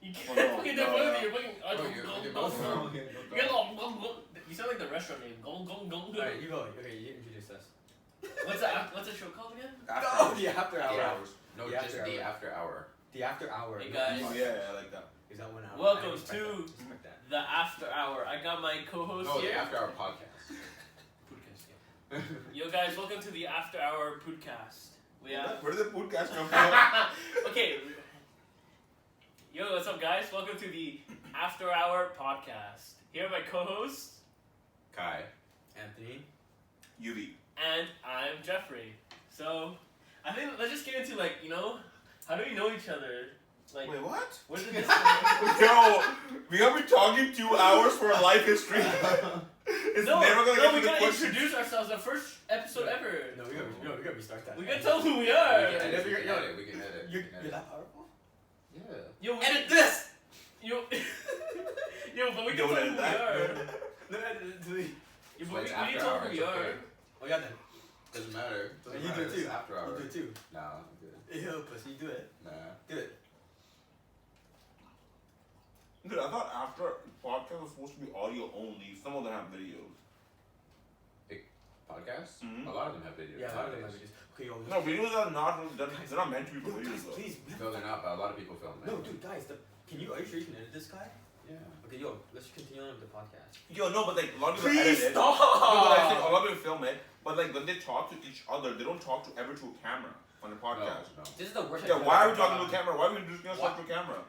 You Oh, can't no, fucking no, do no. you're fucking. Your mouth. You sound like the restaurant name. Gong gong gong. Alright, you go. Okay, you introduce us. What's the show called again? Oh, the after hour. Yeah. No, The just after the hour. after hour. The after hour. Hey, guys. Oh, yeah, I like that. Is that 1 hour? Welcome I respect to that. Respect that. The After Hour. I got my co-host No, here. the after hour podcast. Podcast, yeah. Yo guys, welcome to the After Hour podcast. We have Where did the podcast come from? okay. Yo, what's up, guys? Welcome to the After Hour podcast. Here are my co-hosts, Kai. Anthony. UV. and I'm Jeffrey. So, I think let's just get into how do we know each other? Like, Wait, what? where did this? Yo, we have been talking 2 hours for a life history. It's no, never gonna get we to the gotta question. introduce ourselves. The first episode ever. No, we gotta restart that. We gotta tell who we We are. can edit. We you're- can edit. We can edit. You're, we can you're edit. that powerful? Yeah. Yo, we, Edit this! yo, yo, but we can Don't tell who edit we that. are. No, edit it to the... Yeah, But but it's we after need to tell hour, who we it's are. okay. Oh yeah then. Doesn't matter. Doesn't You matter. do it too. It's after hour. You do it too. No, I'm good. Ew, pussy, do it. Nah. Do it. Dude, I thought after podcast was supposed to be audio only. Some of them have videos. Podcasts? Mhm. A lot of them have videos. Yeah, a lot of them have nowadays. videos. Okay, yo, No, videos are not. They're not meant to be for Yo, videos guys, though. please. No, they're not, but a lot of people film it. No, dude, guys, are you sure you can edit this guy? Yeah. Okay, yo, let's continue on with the podcast. Yo, no, but like a lot of people Please edit it. stop! No, but I think a lot of people film it, but like when they talk to each other, they don't talk to ever to a camera on the podcast. No. This is the worst. Yeah, idea why are we ever. talking to a camera? Why are we introducing ourselves to a camera?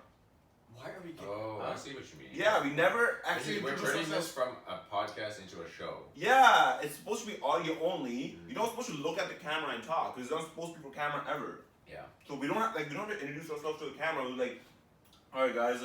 Why are we getting... Oh, Huh? I see what you mean. Yeah, we never This actually is- we're introduce turning this ourselves. from a podcast into a show. Yeah, it's supposed to be audio only. You're not supposed to look at the camera and talk because it's not supposed to be for camera ever. Yeah. So we don't have to introduce ourselves to the camera. We're like, all right, guys.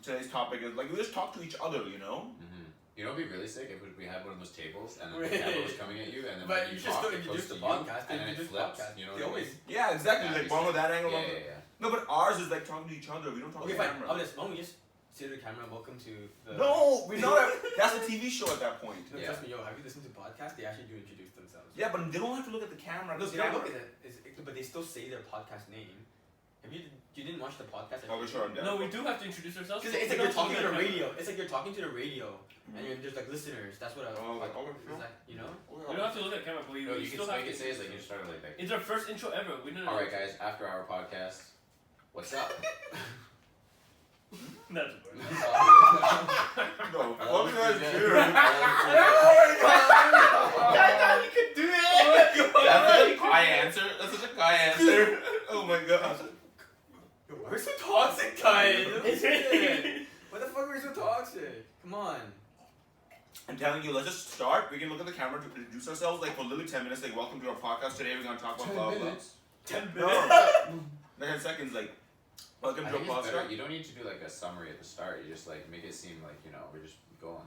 Today's topic is like we just talk to each other, you know. Mm-hmm. You know, it'd be really sick if we had one of those tables and then Right. the camera was coming at you, and then But when you you just talk, don't it goes introduce to the you, podcast, and then it introduce flips. podcast. You know They what I mean? always... Yeah, exactly. That'd Like be one with sick. that angle. Yeah, one with- yeah, yeah. No, but ours is like talking to each other. We don't talk Okay, to fine. the camera. Why don't we just say to the camera, welcome to the... No, we know that. That's a TV show at that point. No, Yeah. trust me, yo, have you listened to podcasts? They actually do introduce themselves. Yeah, but they don't have to look at the camera. No, The they don't camera- look at it, but they still say their podcast name. Have you didn't watch the podcast? Oh, sure, I'm down. No, we do have to introduce ourselves. Because it's We like you're don't talking to look the at radio. It's like you're talking to the radio, and there's like listeners. That's what I was Oh, like, okay, is that, you know? We don't have to look at camera, but we, No, we you can still have make to. it say it's like you started like that. It's our first intro ever. We didn't. All right, guys. After our podcast, what's up? That's No, I fuck love it. that Yeah. shit. I thought you could do it. That's such a Kai answer. That's such a Kai answer. Oh my god. Yo, why are we so toxic, guys? Is it? What the fuck are we so toxic? Come on. I'm telling you, let's just start. We can look at the camera to introduce ourselves, like for literally 10 minutes. Like, welcome to our podcast. Today we're gonna talk about blah blah. 10 minutes. No, 10 seconds. Like, welcome I to our think it's better. podcast. You don't need to do like a summary at the start. You just like make it seem like we're just going.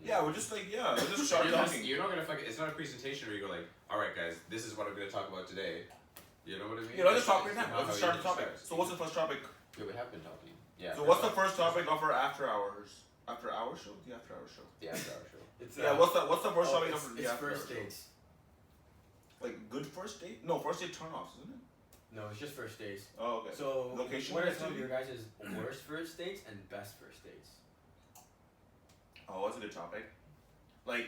Yeah, we're just like we're just start talking. You're not gonna fucking. It's not a presentation where you go like, all right, guys, this is what I'm gonna talk about today. You know what I mean? Yeah, let's just talk right It's now. not Let's how start you the topic. start. So what's the first topic? Yeah, we have been talking. Yeah. So what's the first topic of our after hours? After hour show? The after hour show. The after hour show. It's, Yeah, what's the first topic of the it's after first hour show? dates. Like good first date? No, first date turn-offs, isn't it? No, it's just first dates. Oh, okay. So, Location what are wise, some of maybe? your guys' worst first dates and best first dates? Oh, that's a good topic. Like,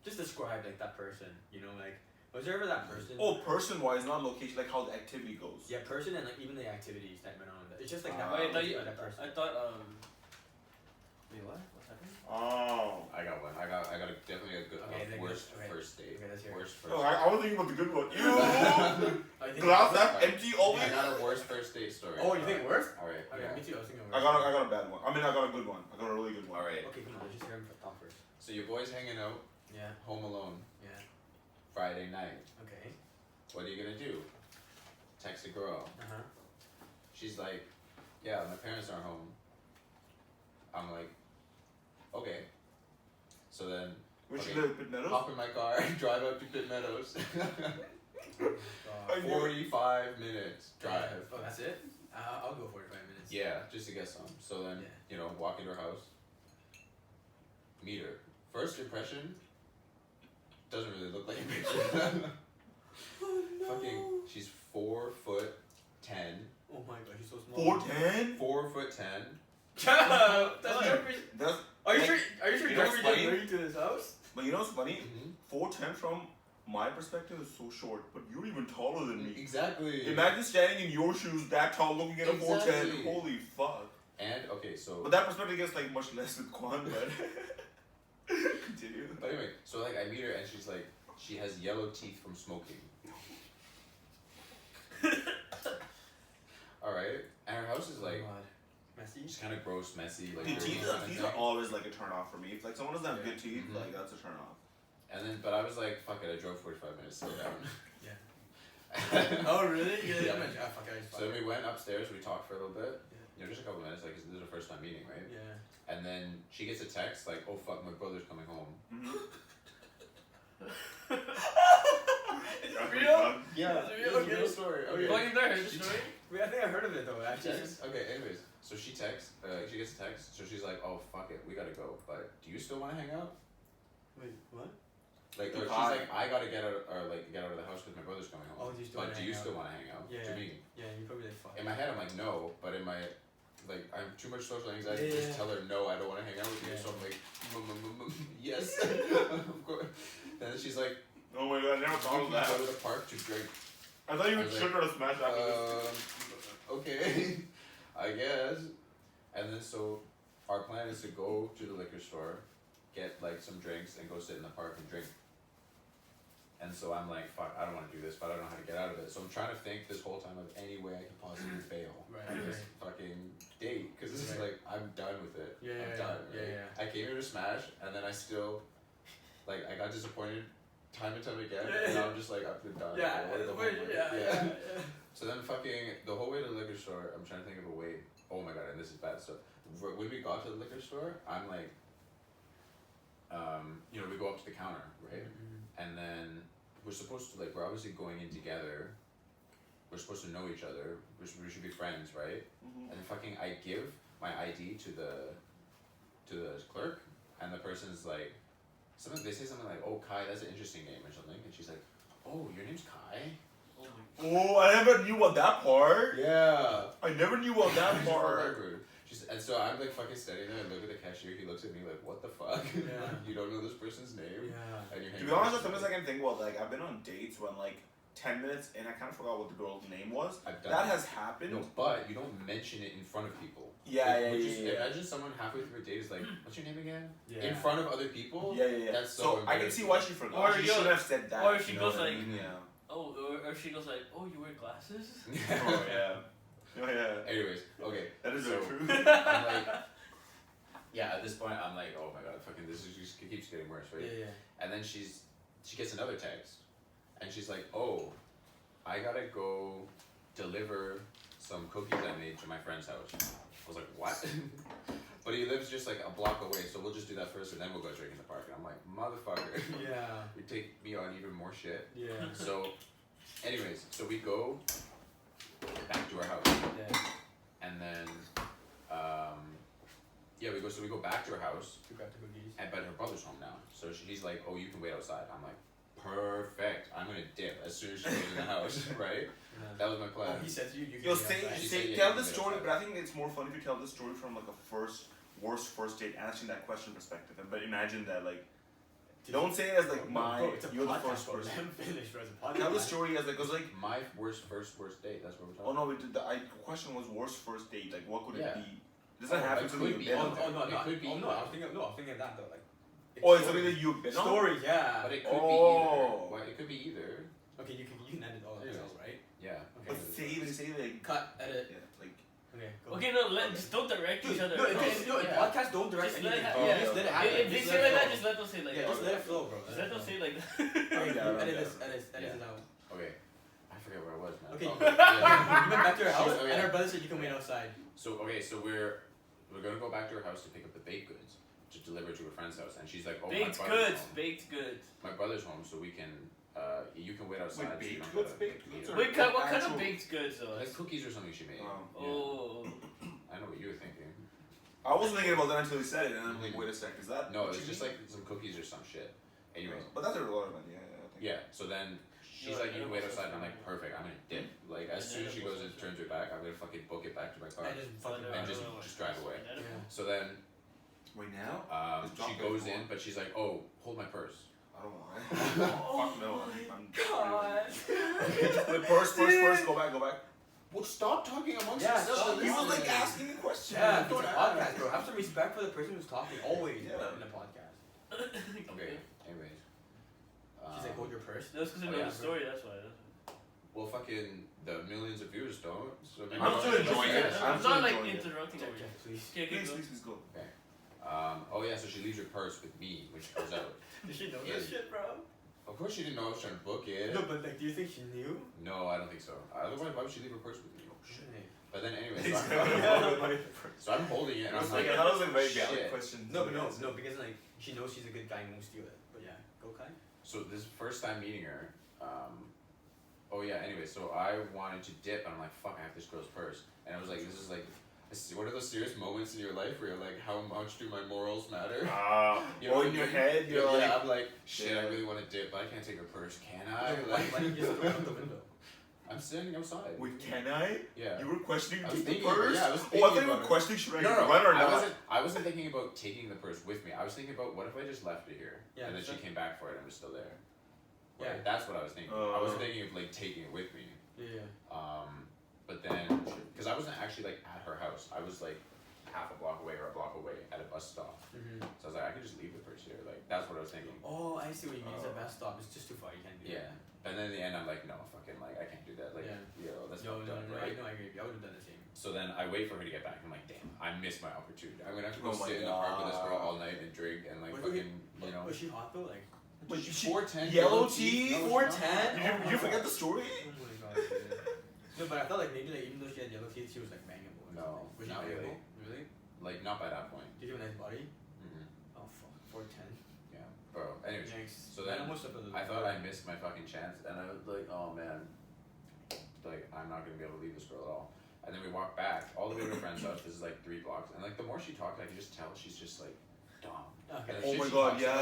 Just describe like that person. You know, like was there ever that person? oh, person-wise, not location. Like how the activity goes. Yeah, person and like even the activities that went on. It's just like that. Wait, I thought you. that person. I thought Wait, what? What's happening? Oh. I got one. I got definitely a good Okay, then worst okay. first date. Okay, let's hear it. Worst first. Oh, I was thinking about the good one. You I think glass worst. half empty always. I got a worst first date story. Oh, you think worst? All right. Okay, Yeah. me too. I was thinking I worst. got a bad one. I mean, I got a good one. I got a really good one. All right. Okay, come on. Let's just hear him talk first. So your boy's hanging out, Yeah. home alone, Yeah. Friday night. Okay. What are you gonna do? Text a girl. Uh huh. She's like, yeah, my parents aren't home. I'm like, okay. So then, Which Okay. you live Pit Meadows? hop in my car, drive up to Pitt Meadows. I knew it. 45 minutes drive. Oh, that's it? I'll go 45 minutes. Yeah, just to get some. So then, Yeah. walk into her house, meet her. First impression, doesn't really look like a picture. Oh, no. Fucking, she's 4'10". Oh my god, she's so small. 4'10"? 4'10". Shut up! That's Like, Jeffrey's. That's, Are you like, sure? Are you sure you know Jeffrey what's didn't funny? bring you to his house? but you know what's funny? Mm-hmm. 4'10" from my perspective is so short, but you're even taller than me. Exactly. Imagine standing in your shoes that tall looking at a 4'10". Exactly. Holy fuck. And okay, so. But that perspective gets like much less with Quan, but continue. But anyway, so like I meet her and she's like, she has yellow teeth from smoking. All right, and her house is like, God. Messy. it's kind of gross, messy, like. Dude, dirty teeth, kind of teeth thing. are always like a turn off for me. If like someone doesn't have Yeah. good teeth, Mhm. like that's a turn off. And then, but I was like, fuck it, I drove 45 minutes, slow down. Oh really? Yeah. I'm like, fuck it. So then we went upstairs, we talked for a little bit, Yeah. you know, just a couple minutes, like, this is our first time meeting, right? Yeah. And then she gets a text, like, oh fuck, my brother's coming home. Is That's it pretty real? fun. Yeah, Is it it's real? a real story. Okay. Okay. Well, you've never heard the story? Wait, I think I heard of it though. Actually. Text? Okay, anyways, so she texts, she gets a text, so she's like, oh fuck it, we gotta go, but do you still wanna hang out? Wait, what? Like, or she's Hi. like, I gotta get out, or like, get out of the house because my brother's coming home. Oh, do you still But wanna do you hang still out? wanna hang out? Yeah. To me. Yeah, you probably like fuck. In my head, I'm like, no, but in my, like, I have too much social anxiety to Yeah. just tell her, no, I don't wanna hang out with you, Yeah. so I'm like, yes, of course. And then she's like, Oh my god, I never we thought can of that. go to the park to drink. I thought you I would was shoot like, her to smash after this. Okay, I guess. And then so, our plan is to go to the liquor store, get like some drinks, and go sit in the park and drink. And so I'm like, fuck, I don't want to do this, but I don't know how to get out of it. So I'm trying to think this whole time of any way I can possibly fail Right, on this right. fucking date, because this is Right. like, I'm done with it. Yeah, I'm yeah, done. yeah, right? yeah. I came here to smash, and then I still, like, I got disappointed time and time again, Yeah, and yeah. now I'm just like, I'm done. Yeah, I wanna go home, wait, like, yeah. So then fucking, the whole way to the liquor store, I'm trying to think of a way, oh my god, and this is bad stuff. When we got to the liquor store, I'm like, you know, we go up to the counter, right? Mm-hmm. And then we're supposed to, like, we're obviously going in together, we're supposed to know each other, we should be friends, right? Mhm. And fucking, I give my ID to the clerk, and the person's like, they say something like, oh, Kai, that's an interesting name or something, and she's like, oh, your name's Kai? Oh my Oh, I never knew about that part. Yeah. I never knew about that She's part. awkward. And so I'm like fucking standing there and look at the cashier, he looks at me like, what the fuck? Yeah. You don't know this person's name? Yeah. And you're To hanging be honest, out with sometimes I somebody. can think, well, like I've been on dates when like 10 minutes in, I kind of forgot what the girl's name was. I've done That that. has happened. No, but you don't mention it in front of people. Yeah, Like, yeah, which yeah, is- yeah. Imagine someone halfway through a date is like, what's your name again? Yeah. In front of other people? Yeah, yeah, yeah. That's so so I can embarrassing. see why she forgot. Or she you- should have said that. or if she you know goes what I like- mean? Yeah. Oh, or she goes like, oh, you wear glasses? Oh yeah. Oh yeah. Anyways, okay. That is so, so true. I'm like, yeah, at this point, I'm like, oh my god, fucking, this is just, it keeps getting worse, right? Yeah, yeah. And then she gets another text, and she's like, oh, I gotta go deliver some cookies I made to my friend's house. I was like, what? But he lives just like a block away, so we'll just do that first, and then we'll go drink in the park. And I'm like, motherfucker. Yeah. You take me on even more shit. Yeah. So, anyways, so we go back to our house, Yeah. and then, yeah, we go back to her house, You got the cookies. but her brother's home now. So he's like, oh, you can wait outside. I'm like, perfect. I'm gonna dip as soon as she goes in the house, right? Yeah. That was my plan. Oh, he said to you, you can Yo, be say, outside. She say said, yeah, tell you the can story, get but I think it's more fun if you tell the story from like a worst first date, answering that question perspective. But imagine that, like, don't say it as like Bro, it's a you're the podcast, first bro. person. Let him finish, bro. It's a podcast. Tell the story as like, cause like, My worst date. That's what we're oh talking. no, we did the question was worst first date. Like, what could Yeah. it be? It doesn't Oh, have it to could be. be. Oh, no, It could be. Oh, no, I was thinking of that though. Like, Oh, it's stories. something that you've been on. Stories, yeah. But it could Oh. be either. Well, it could be either. Okay, you can edit all of Anyways. those, right? Yeah. But say like, Cut, edit. yeah, like. Okay, go. Okay, no, just don't direct each other. No, in Yeah. podcast, don't direct Just let anything. it Oh, Yeah, yeah. just let it If, happen. if they Just say let like it that, flow. just let them say like Yeah, that. just let it flow, bro. Just let them say like that. Okay, Yeah, edit yeah. this, edit it out. Okay. I forget where I was, man. Okay. Oh, yeah. You went back to her house, Oh, yeah. and her brother said you can wait outside. So we're gonna go back to her house to pick up the baked goods to deliver to a friend's house, and she's like, oh, Baked my brother's goods, home. baked goods. My brother's home, so we can you can wait outside. so you baked don't goods, gotta baked eat goods, it. or- Wait, what kind of actual- baked goods though? Like cookies or something she made. Oh. Yeah. Oh. I know what you were thinking. I wasn't thinking about that until he said it, and I'm like, wait a sec, is that? No, what it's you just mean? like some cookies or some shit. Anyways, But that's irrelevant. Yeah, I think. yeah. So then she's like, you can wait outside, and I'm like, perfect, I'm gonna dip. Like, as soon as she goes and turns her back, I'm gonna fucking book it back to my car I just fucking and just drive away. Yeah. So then, Wait now? Just drop she it goes for- in, but she's like, oh, hold my purse. I don't want it. Fuck no. I'm God. Wait, first, go back. Well, stop talking amongst Yeah, yourselves. no, He was like Yeah. asking me questions. Yeah, it's Don't a ask. podcast, bro. Have some respect for the person who's talking. Always Yeah. in a podcast. Okay, anyways. She's like, hold your purse. That's because I Oh, know yeah. the story. That's why. Well, fucking the millions of viewers don't. So maybe I'm still enjoying it. I'm I'm still not like enjoying it. interrupting Check, everything. check, please. Okay, okay, Please go. go. Oh yeah, so she leaves her purse with me when she goes out. Did she know Yeah. this shit, bro? Of course she didn't know I was trying to book it. No, but like, do you think she knew? No, I don't think so. Otherwise, why would she leave her purse with me? Shit. But then anyway, He's so gonna- so I'm holding it and I'm That like, was a very shit. valid question. No, but no, because like she knows she's a good guy and won't steal it. But yeah, go Kai. so this first time meeting her, oh yeah, anyway, so I wanted to dip and I'm like, fuck, I have this girl's purse. And I was like, this is like, what are those serious moments in your life where you're like, how much do my morals matter? You know Or what in I your mean? head, you're Yeah, like, I'm like, shit, I Yeah. really want to dip, but I can't take her purse, can I? Why Like, didn't you just throw it out the window? I'm standing outside. wait, can I? Yeah. You were questioning I was taking the thinking about- purse? yeah, I was Oh, I thinking thought you about were it. questioning should I No, no, run or I not? wasn't thinking about taking the purse with me. I was thinking about what if I just left it here Yeah, and then sure. she came back for it and was still there. Yeah. Right, that's what I was thinking. I wasn't thinking of like taking it with me. Yeah. But then, because I wasn't actually like at her house, I was like half a block away or a block away at a bus stop. Mm-hmm. So I was like, I could just leave the purse here. Like that's what I was thinking. Oh, I see what you mean. It's a bus stop. It's just too far. You can't do Yeah. And then in the end, I'm like, no, fucking, like I can't do that. Like, Yeah. yo, that's No, fucked no, up, no, right? I agree. I would have done the same. So then I wait for her to get back. I'm like, damn, I missed my opportunity. I'm gonna have to go Oh my sit in the park with this girl God. all night and drink and like What do fucking, you know. Was she hot though? Like, Wait, She's she- 4'10", yellow teeth? No, 4'10"? You forget the story? oh my god. Dude. No, but I thought like maybe like even though she had yellow teeth, she was like bangable. Or No, something. Was she not really. bangable? Really? Like not by that point. Did you have a nice body? Mm-hmm. Oh fuck, 4'10". Yeah, bro. Anyways, Yikes. so Man, then almost up to the I thought I missed my fucking chance, and I was like, oh man, like I'm not gonna be able to leave this girl at all. And then we walk back all the way to her friend's house. This is like 3 blocks, and like the more she talked, I could just tell she's just like dumb. Okay. And Oh shit my she god, talks yeah.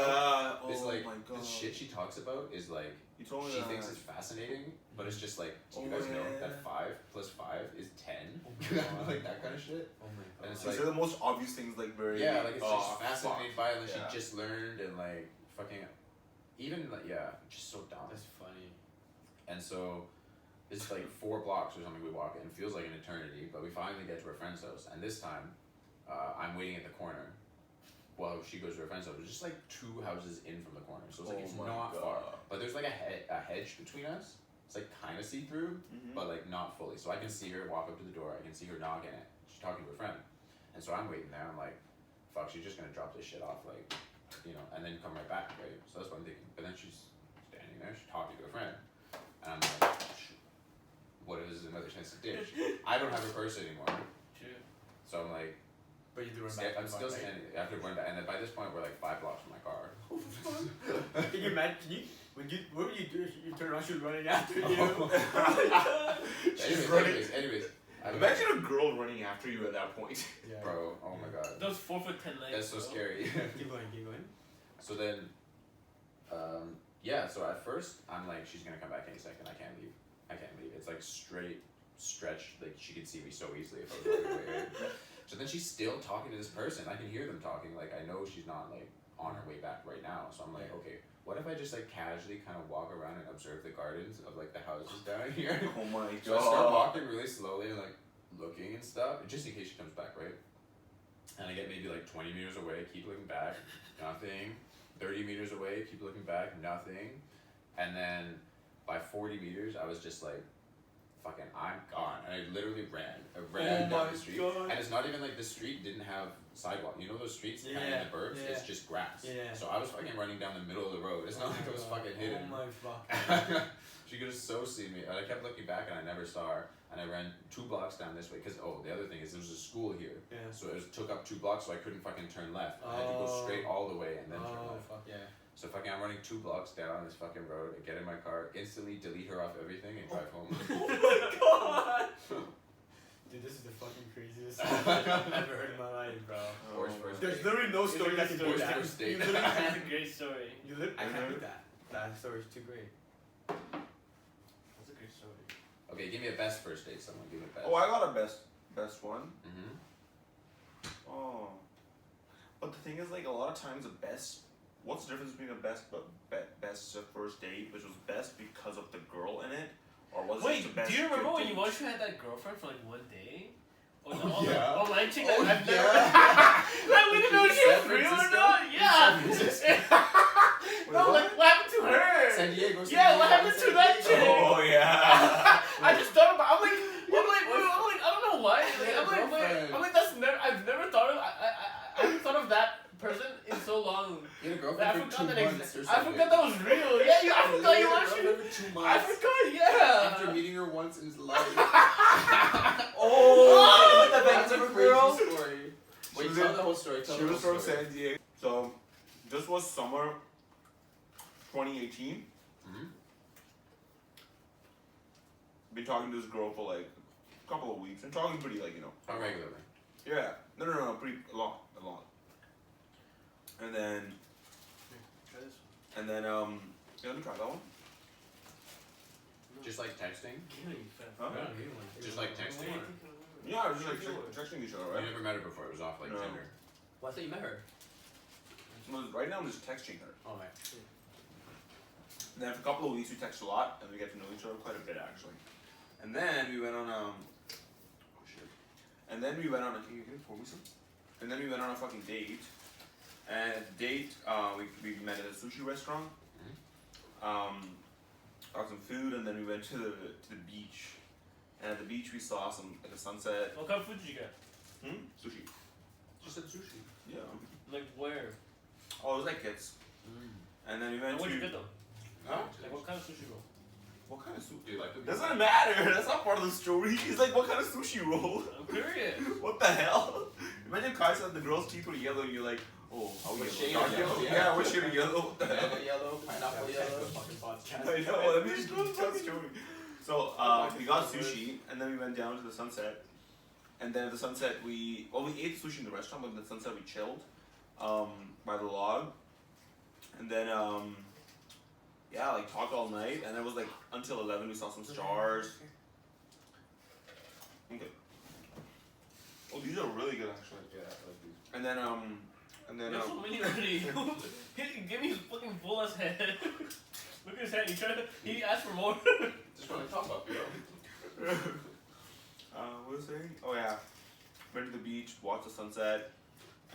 about is Oh like my god. the shit she talks about is like You told me she that. thinks it's fascinating, but it's just like, do you Oh, guys know yeah. that 5 plus 5 is 10? Oh my God. Like that kind of shit. Oh my god. And it's She like- said the most obvious things, like very. Yeah, like it's oh, just fascinated by it, and Yeah. she just learned and like fucking, even like yeah, just so dumb. That's funny. And so it's like 4 blocks or something we walk in. It feels like an eternity, but we finally get to her friend's house. And this time, I'm waiting at the corner while she goes to her friend's house. It's just like 2 houses in from the corner, so it's like Oh it's my not God. far. But there's like a hedge between us. It's like kind of see through, Mhm. but like not fully. So I can see her walk up to the door. I can see her knocking it. She's talking to her friend, and so I'm waiting there. I'm like, fuck, she's just gonna drop this shit off, like, you know, and then come right back, right? So that's what I'm thinking. But then she's standing there, she's talking to a friend, and I'm like, what if this is another chance to ditch? I don't have her purse anymore, True. so I'm like, But you threw him back. I'm still standing after going back, and then by this point we're like 5 blocks from my car. Can you imagine? What would you do if you turn around? She was running after you. She's running. Anyways, I don't Imagine a girl running after you at that point. Yeah. bro, oh my god, Those 4'10" legs. that's so bro. scary. Keep going. Keep going. So then, yeah, so at first, I'm like, she's gonna come back any second, I can't leave. It's like straight stretch, like she could see me so easily if I was walking away, right? So then she's still talking to this person, I can hear them talking, like I know she's not like on her way back right now, so I'm like, okay, what if I just like casually kind of walk around and observe the gardens of like the houses down here? Oh my So I start god. walking really slowly and like looking and stuff, just in case she comes back, right? And I get maybe like 20 meters away, keep looking back, nothing. 30 meters away, keep looking back, nothing. And then by 40 meters, I was just like, fucking, I'm gone. And I literally ran. I ran down the street. God. And it's not even like the street didn't have sidewalk. You know those streets kind of in Yeah, the burbs? yeah. It's just grass. Yeah. So I was fucking running down the middle of the road. It's not like I was fucking hidden. Oh my fuck. She could have so seen me. And I kept looking back and I never saw her. And I ran 2 blocks down this way. Because, the other thing is there was a school here. Yeah. So it took up 2 blocks, so I couldn't fucking turn left. I had to go Oh. straight all the way and then turn Oh left. fuck yeah. So fucking I'm running 2 blocks down this fucking road, I get in my car, instantly delete her off everything and drive home. Oh my god. Dude, this is the fucking craziest story I've ever heard in my life, bro. Worst first There's date. literally no It's story a that good can do story. that. Worst first date. You literally That's can't. a great story. I can't beat that. That story's too great. Okay, give me a best first date. Someone give me a best. Oh, I got a best one. Mm-hmm. Oh, but the thing is, like, a lot of times the best. What's the difference between a best first date, which was best because of the girl in it, or was it Wait, just the best? do you remember good when date? you once you had that girlfriend for like one day? Or the Yeah. online chick Oh, that I've never. yeah. Like we didn't know if she was San real or Francisco? not. Yeah. San Francisco? No, like what happened to her? San Diego. Yeah, what happened to that chick? Oh yeah. I just thought about. I'm like, I don't know why. Like, Yeah, I'm like, wait, girlfriend. I'm like, that's never. I've never thought of. I haven't thought of that person in so long. You had a I girlfriend for 2 forgot that. months or I something. forgot that was real. Yeah, I forgot you had a actually. girlfriend for 2 months. I forgot. Yeah. After meeting her once in his life. Oh, the That's a Vancouver crazy girl. story. She Wait, was tell in- the whole story. Tell She the was whole from story. San Diego. So, this was summer 2018. Mhm. Been talking to this girl for like a couple of weeks and talking pretty like, you know. How regularly? Yeah. No, pretty a lot. And then yeah, let me try that one. Just like texting? Huh? Just like texting? Yeah, just like texting each other, You right? never met her before. It was off like No. Tinder. Well, I thought you met her. Well, right now I'm just texting her. Oh, right. And then for a couple of weeks we text a lot and we get to know each other quite a bit actually. And then we went on oh shit. And then we went on can you pour me some? And then we went on a fucking date. And at the date, we met at a sushi restaurant. Got some food and then we went to the beach. And at the beach we saw some like a sunset. What kind of food did you get? Sushi. Just said sushi. Yeah. Like where? Oh, it was like kids. And then we went And what to did you get though? Huh? Like what kind of sushi roll? What kind of sushi? Do you like the Doesn't matter. That's not part of the story. He's like, what kind of sushi roll? I'm curious. What the hell? Imagine Kai said the girl's teeth were yellow and you're like, oh, What yellow. shade Dark of yellow? yellow? Yeah, what shade of yellow? What the hell? Banana yellow, pineapple yellow. Fucking podcast. I know, let me just tell the story. So, we got sushi and then we went down to the sunset. And then at the sunset we ate sushi in the restaurant, but at the sunset we chilled by the log. And then, yeah, like talked all night. And it was like until 11 we saw some stars. Okay. Oh, these are really good actually. Yeah, I like these. And then There's so many already. Give me his fucking full ass head. Look at his head. He asked for more. Just want to talk about you. what was I saying? Oh yeah, went to the beach, watched the sunset,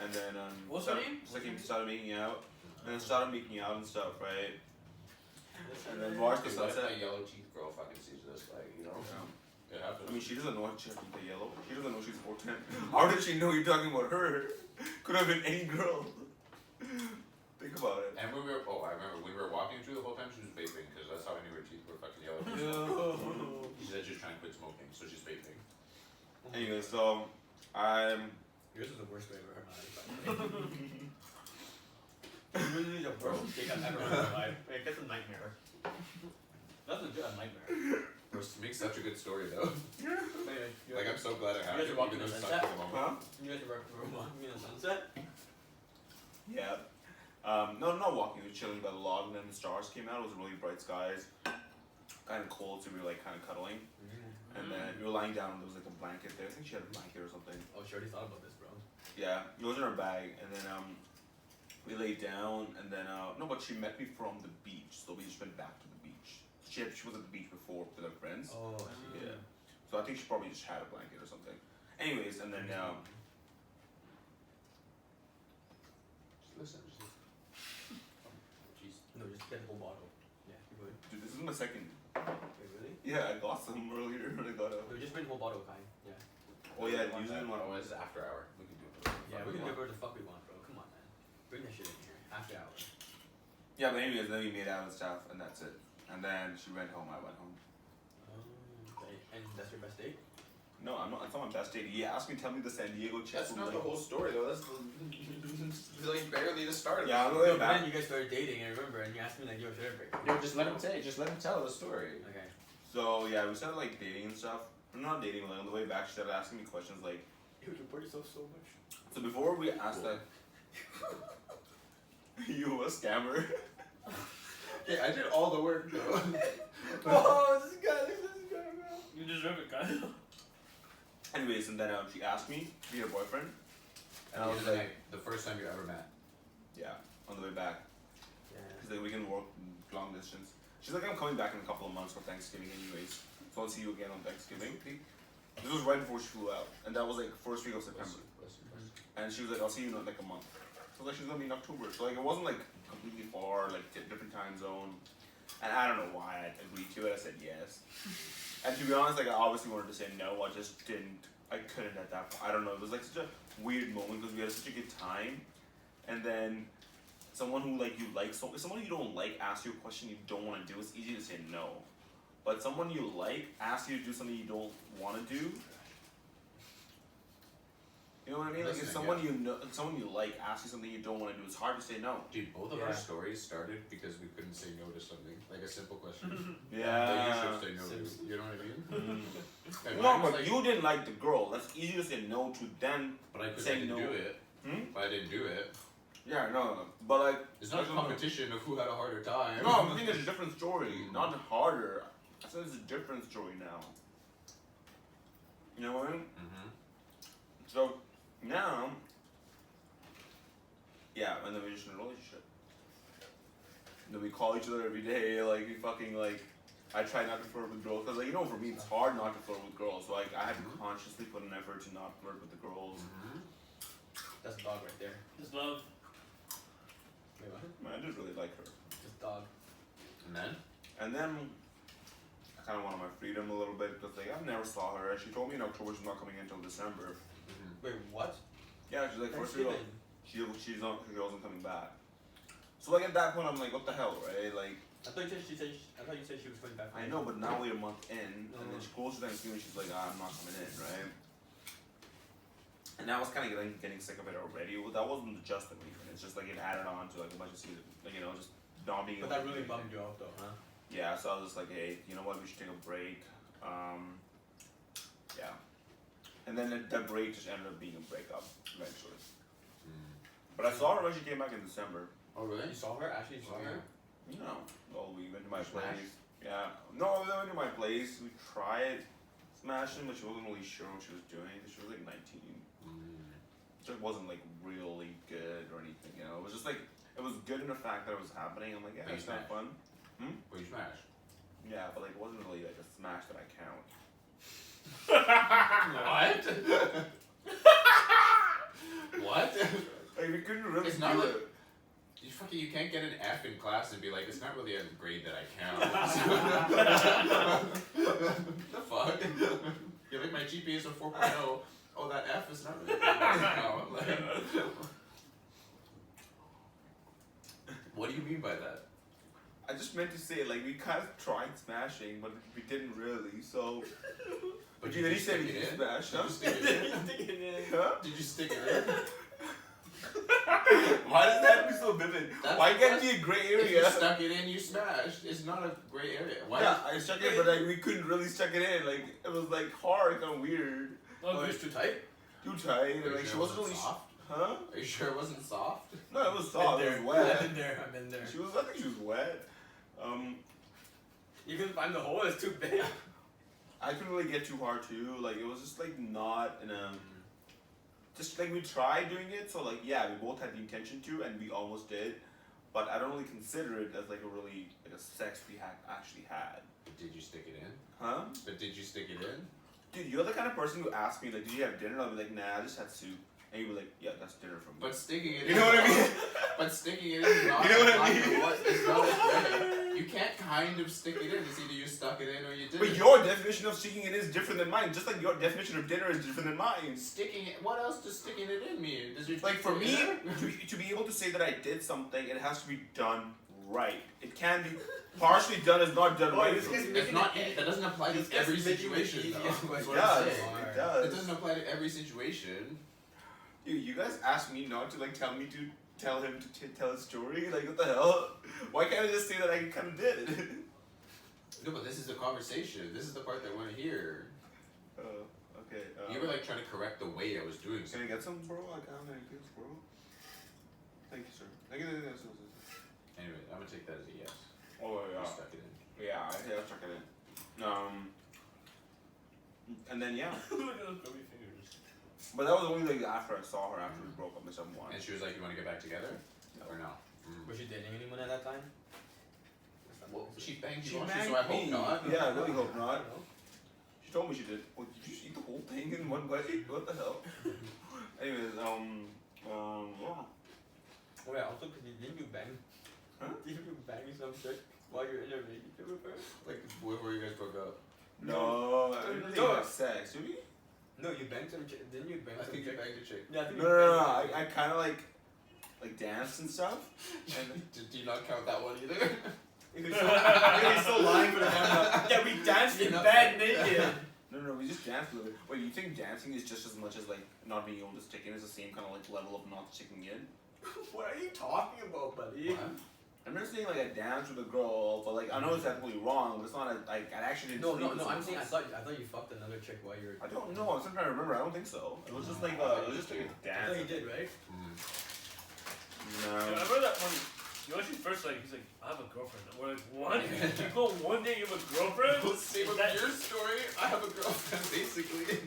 and then What's her started, name? just, like, started making out, and then started making out and stuff, right? And then watched the Dude, what if sunset. my yellow teeth girl fucking sees this? Like, you know? It happens. I mean, she doesn't know what she has the yellow. She doesn't know she's 4'10". How did she know you're talking about her? Could have been any girl. Think about it. And when we were, I remember when we were walking through the whole time she was vaping because that's how I knew her teeth were fucking yellow. She said she was trying to quit smoking, so she's vaping. Anyway, so Yours is the worst way I've ever heard in my life. Literally the worst thing I've ever heard in my life. Like, that's a nightmare. That's legit a nightmare. It makes such a good story though. Anyway, Like I'm so glad it You guys happened. are walking Even though the it sucked sunset? in the moment. huh? You guys were walking in the sunset? Yeah. No, not walking. We were chilling by the log, and then the stars came out. It was really bright skies. Kind of cold, so we were like kind of cuddling. And then we were lying down, and there was like a blanket there. I think she had a blanket or something. Oh, she already thought about this, bro. Yeah, it was in her bag. And then we laid down, and then no, but she met me from the beach, so we just went back to the beach. She was at the beach before with her friends. Oh, I see. Yeah. So I think she probably just had a blanket or something. Anyways, and then Just listen. Jeez. No, just get the whole bottle. Yeah, keep going. dude, this is my second. Wait, really? Yeah, I got some earlier when I got out. No, just bring the whole bottle, Kai. Yeah. Oh yeah, One usually time. one. Oh, it's after hour. We can do it. Yeah, we can do whatever the fuck we want, bro. Come on, man. Bring that shit in here. After hour. Yeah, but anyways, then we made out and stuff, and that's it. And then she went home. I went home. Okay. And that's your best date? No, I'm not. It's not my best date. He asked me to tell me the San Diego chick. That's was not like, the whole story though. That's like barely the start of Yeah, it. I'm No, going but back. then you guys started dating, I remember, and you asked me like, yo, should I break? Yo, just let him say. Just let him tell the story. Okay. So yeah, we started like dating and stuff. We're not dating. Like on the way back, she started asking me questions like. You report yourself so much. So before we asked that, you a scammer. Okay, I did all the work though. Oh, this guy, bro. You deserve it, guys. Anyways, and then she asked me to be her boyfriend, and I was The like, night, the first time you ever met. yeah, on the way back. Yeah. She's like, we can work long distance. She's like, I'm coming back in a couple of months for Thanksgiving anyways, so I'll see you again on Thanksgiving. This was right before she flew out, and that was like first week of September. And she was like, I'll see you in like a month. So like, she's gonna be in October. So like, it wasn't like completely far, like different time zone. And I don't know why I agreed to it. I said yes. And to be honest, like I obviously wanted to say no. I just didn't. I couldn't at that point. I don't know. It was like such a weird moment because we had such a good time, and then someone who like you like, so if someone you don't like asks you a question you don't want to do, it's easy to say no. But someone you like asks you to do something you don't want to do. You know what I mean? Like if someone you know, someone you like asks you something you don't want to do, it's hard to say no. Dude, both of our stories started because we couldn't say no to something. Like a simple question. Yeah. That you should say no to. You know what I mean? Like, No, mine was but like, you didn't like the girl. That's easy to say no to then. But I couldn't say do no. it. Hmm? But I didn't do it. Yeah, no. But like, It's not a competition of who had a harder time. no, I think it's a different story. Not harder. I said it's a different story now. You know what I mean? Mm-hmm. So now, yeah, and then we're just in a relationship. And then we call each other every day. Like we fucking like. I try not to flirt with girls because, like, you know, for me it's hard not to flirt with girls. So like, I had to consciously put an effort to not flirt with the girls. That's a dog right there. Just love. Wait, what? Man, I just really like her. Just dog. And then I kind of wanted my freedom a little bit because, like, I never saw her. She told me in October she's not coming in until December. Wait, what? Yeah, she's like, first week, she wasn't coming back. So like at that point I'm like, what the hell, right? Like, I thought you said she was coming back. I know, but now we're a month in, and then she goes to Thanksgiving, she's like, I'm not coming in, right? And I was kind of getting sick of it already. Well, that wasn't just the reason. It's just like it added on to like a bunch of seasons, like, you know, just not being. But that really bummed you out, though, huh? Yeah, so I was just like, hey, you know what? We should take a break. Yeah. And then that break just ended up being a breakup eventually. But I saw her when she came back in December. Oh really? You saw her? Actually, you saw her? No. Well, we went to my Smash? place. Yeah. No, we went to my place. We tried smashing, but she wasn't really sure what she was doing. She was like 19. So it wasn't like really good or anything, you know. It was just like, it was good in the fact that it was happening. I'm like, yeah, But you it's kind of fun. Well, you smash. Yeah, but like it wasn't really like a smash that I count. What? What? Like we couldn't really It's not do like- it. You can't get an F in class and be like, it's not really a grade that I count. The fuck? You're like, my GPA is a 4.0. Oh, that F is not really a grade that I count. Like, what do you mean by that? I just meant to say like we kind of tried smashing, but we didn't really. So. But you did he you said stick we it could in? smash, huh? Did you stick it in? Huh? Did you stick it in? Why does that have to be so vivid? That's- Why can't it be a gray If you area? stuck it in, you smashed. It's not a gray area. Why? Yeah, I stuck it, but like we couldn't really stuck it in. Like it was like hard, kind of weird, Oh, it's too tight? too tight, Are and you like she sure it wasn't really. soft? Huh? Are you sure it wasn't soft? No, it was soft. It was I've wet. been there. I've been there. She was. I think she was wet. You couldn't find the hole. It's too big. I couldn't really get too hard too. Like it was just like not in a. Just like we tried doing it, so like yeah, we both had the intention to, and we almost did, but I don't really consider it as like a really like a sex we actually had. But did you stick it in? Huh? But did you stick it in? Dude, you're the kind of person who asks me like, did you have dinner? I'll be like, nah, I just had soup, and you'd be like, yeah, that's dinner for me. But sticking it in. You know what I mean? But sticking it in is not You know what I not mean? what it's not a way. You can't kind of stick it in. It's either you stuck it in or you didn't. But your definition of sticking it is different than mine, just like your definition of dinner is different than mine. Sticking it. What else does sticking it in mean? Does your Like for me, dinner? to be able to say that I did something, it has to be done right. It can be partially done as not done right. this guy's It's not. That doesn't apply to every situation. Though. That's It what I'm does. saying. It It does. doesn't apply to every situation. Dude, you guys asked me not to like tell me to tell him to tell a story. Like what the hell? Why can't I just say that I kind of did? No, but this is the conversation. This is the part that I want to hear. Okay. You were like trying to correct the way I was doing Can I something. get some, bro? I can't. Thank you, bro. Thank you, sir. Thank you. Anyway, I'm gonna take that as a yes. Oh You yeah. stuck it in. Yeah, I stuck it in. And then yeah. Look at those grubby fingers. But that was only like after I saw her after we broke up in 7-1. And she was like, "You want to get back together?" Or no? Was she dating anyone at that time? Well, she banged She you, banged so I hope me. not. Yeah, I really hope I not. don't know. She told me she did. Well, did you just eat the whole thing in one bite? What the hell? Anyways, yeah. Oh yeah, also didn't you bang? Huh? Didn't you bang some chick while you're in a relationship with her? Like before you guys broke up. No, I didn't No. have sex. Did we? No, you banged some chick. Didn't you bang I some think you chick? banged a chick. Yeah, I think No, you no, no, no. banged some I kind of like danced and stuff. And Do you not count that one either? He's so lying for the camera. Yeah, we danced in bed naked. no, we just danced a little bit. Wait, you think dancing is just as much as like not being able to stick in? Is the same kind of like level of not sticking in? What are you talking about, buddy? What? I'm not saying like I danced with a girl, but like I know it's definitely wrong, but it's not like I actually didn't. No, sleep no, with no. I'm someone. saying I thought you fucked another chick while you were. I don't know. I'm still trying to remember. I don't think so. It was just like it was just like a I dance. thought you did, right? Yeah, I No. remember that when you actually first like he's like, I have a girlfriend. And we're like, what? You go one day you have a girlfriend? Same with That- your story. I have a girlfriend, basically.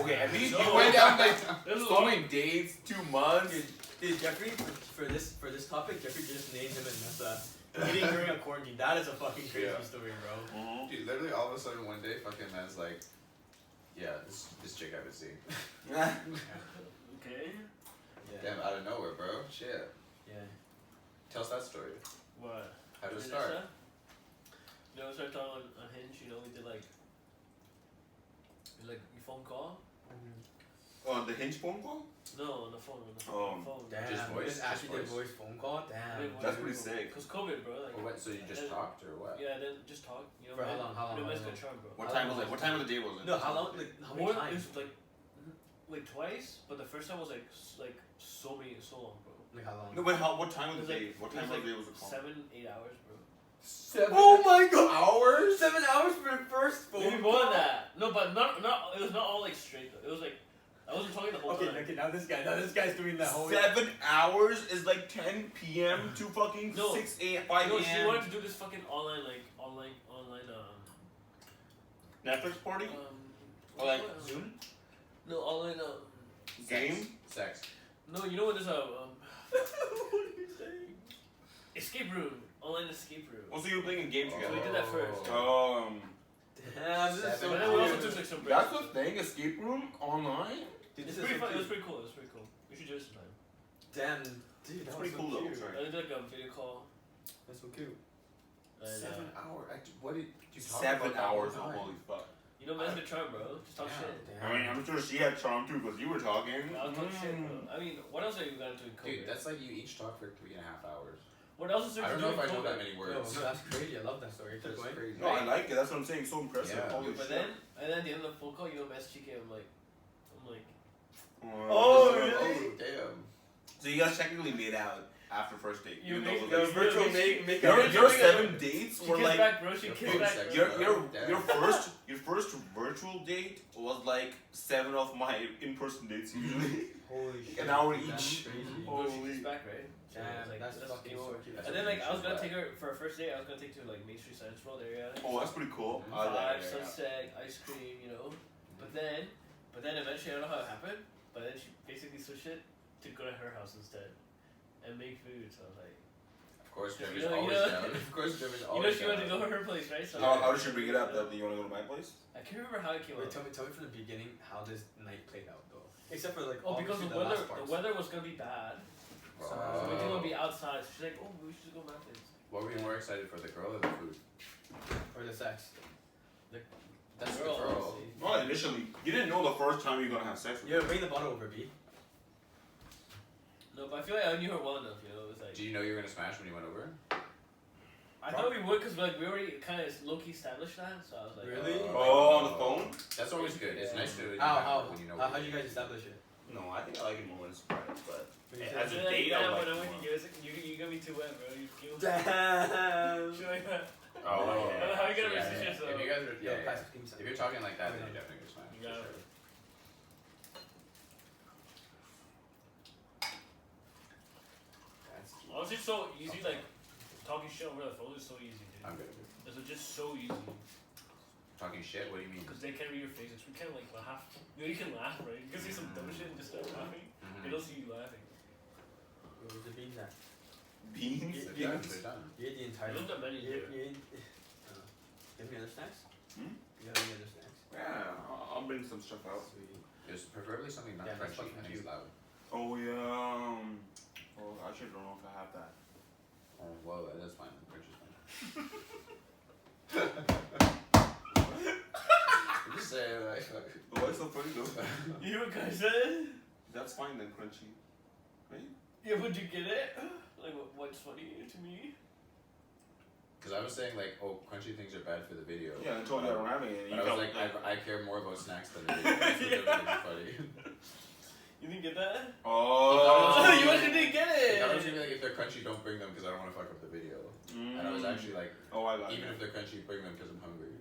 Okay, at least No. you went down like This is so long. many dates, 2 months. Dude, Jeffrey, for this topic, Jeffrey just named him and Nessa meeting during a quarantine. That is a fucking crazy Yeah. story, bro. Dude, literally all of a sudden one day, fucking man's like, yeah, this chick I was seeing. Okay. Yeah. Damn, out of nowhere, bro. Shit. Yeah. Tell us that story. What? How did it Vanessa? start? You know, we started talking on Hinge, you know, we did like you phone call? Oh, the Hinge phone call? No, on the phone, Oh. phone. Damn, Just voice? Just actually Just did voice phone call. Damn. Wait, That's what? pretty sick. Cause COVID, bro. Like, Or what, so you just and- talked or what? Yeah, then just talk. You know, For how long? How long? You know, How man's long? got charm, bro. What time was it? What time of the day was it? No, how long? Like how many More, times? it's like twice, but the first time was like so long, bro. Like how long? No, but what time of It the was day? like- What it time was of the day like was the call? 7-8 hours, bro. 7 Oh my god! hours? 7 hours for the first phone Maybe call. more than that. No, but not. It was not all like straight though. It was like I wasn't talking the whole Okay, time. okay, now this guy's doing that whole. 7 hours is like 10 p.m. to fucking No. 6 a.m. 5 No, she a.m. wanted to do this fucking online Netflix party? or like Zoom? No, online Game? Sex. No, you know what? There's a What are you saying? escape room, online escape room. Oh, so you were playing a game So together? we did that first. Damn, this is so But then we also weird. took like some breaks. That's the thing, escape room online? Dude, It's this is pretty so fun. It was cute. pretty cool. It was pretty cool. We should do it sometime. Damn, dude, It's that pretty was cool so though. cute. Sorry. I did like a video call. That's so cute. And, 7 hours? What did you talk 7 about that hours. whole time? Holy fuck. you know, man's good charm, bro. Just talk shit. I mean, I'm sure she had charm too because you were talking. I'll talk shit, bro. I mean, what else are you gonna do in COVID? Dude, that's like you each talk for 3.5 hours. What else is there I to don't do know if I in know that COVID? many Yo, words. no, that's crazy. I love that story. Keep That's going. crazy. No, I like it. That's what I'm saying. So impressive. Yeah. Holy But shit. then, and then at the end of the phone call, you know, mess cheeky. I'm like, Oh, this is- really? Oh, damn. So you guys technically made out after first date. You even though make it the was like- virtual make your You're- your you're- 7 dates she were kissed like back, bro. She Your kissed phone back, sex. bro. your first virtual date was like 7 of my in-person dates usually. Holy shit. An hour That's each. crazy. Bro, she Holy. kissed back, right? So I was Damn, like, that's let's fucking game so over. cute. That's And then like I was gonna back. take her for a first date. I was gonna take her to like Main Street Science World area. Oh, that's pretty cool. Mhm. I like Vibe, that. Yeah. sunset, ice cream, you know. But then eventually I don't know how it happened. But then she basically switched it to go to her house instead and make food. So I was like, Of course, Trevor's You know- always you know- down. Of course, Trevor's you know, always she wanted to down. go to her place, right? So How did she bring it up that you want to go to my place? I can't remember how it came Wait, up. tell me from the beginning how this night played out though. Except for like Oh, because obviously the weather, last parts. the weather was gonna be bad. So we didn't want to be outside. So she's like, oh, we should just go to my place. What were you more excited for, the girl or the food? Or the sex. That's Girl, the girl. obviously. Well, initially, you didn't know the first time you were gonna have sex with Yeah, bring the bottle over, B. No, but I feel like I knew her well enough. You know, it was like Do you know you were gonna smash when you went over? I thought we would because like we already kind of low key established that. So I was like, Really? Oh, on the phone? That's always good. It's nice to when you know. How you guys establish it? No, I think I like it more when it's private, but When you as say- a Like, date, yeah, I when I like went more. to you got me too wet, bro. You killed me. Damn. Shit like that. Oh, yeah. How you gonna Yeah, resist yourself? If you guys are, Yo, yeah, pass yeah. the game set. If you're talking like that, then you definitely get smashed. Yeah. For sure. That's key. Honestly, it's so easy. Like talking shit over the phone is so easy, dude. I'm good. It's just so easy. talking shit? What do you mean? Because they can't read your face. It's kind of like laugh. You know, you can laugh, right? You can say some dumb shit and just start laughing. They don't see you laughing. Where's the beans at? Beans? They're done. They're done. You ate the entire. There's not many here. You ate. You have any other snacks? Hmm? You have any other snacks? Yeah, I'll bring some stuff out. Sweet. There's preferably something not Yeah, that's crunchy fucking and it's cute. loud. Oh yeah. Well, I actually don't know if I have that. Oh, well, that's fine. Crunchy's fine. I'm just saying, like, But why so funny though? You hear what guy said? That's fine then, crunchy. Right? Yeah, would you get it? Like, what's funny to me? because I was saying like, oh, crunchy things are bad for the video. Yeah, I told you I don't have any. And But you I was felt like, I care more about snacks than the video. That's what really funny. You didn't get that? Oh. You actually didn't get it! I was gonna be like, if they're crunchy, don't bring them because I don't want to fuck up the video. And I was actually like, Oh, I got even it. if they're crunchy, bring them because I'm hungry.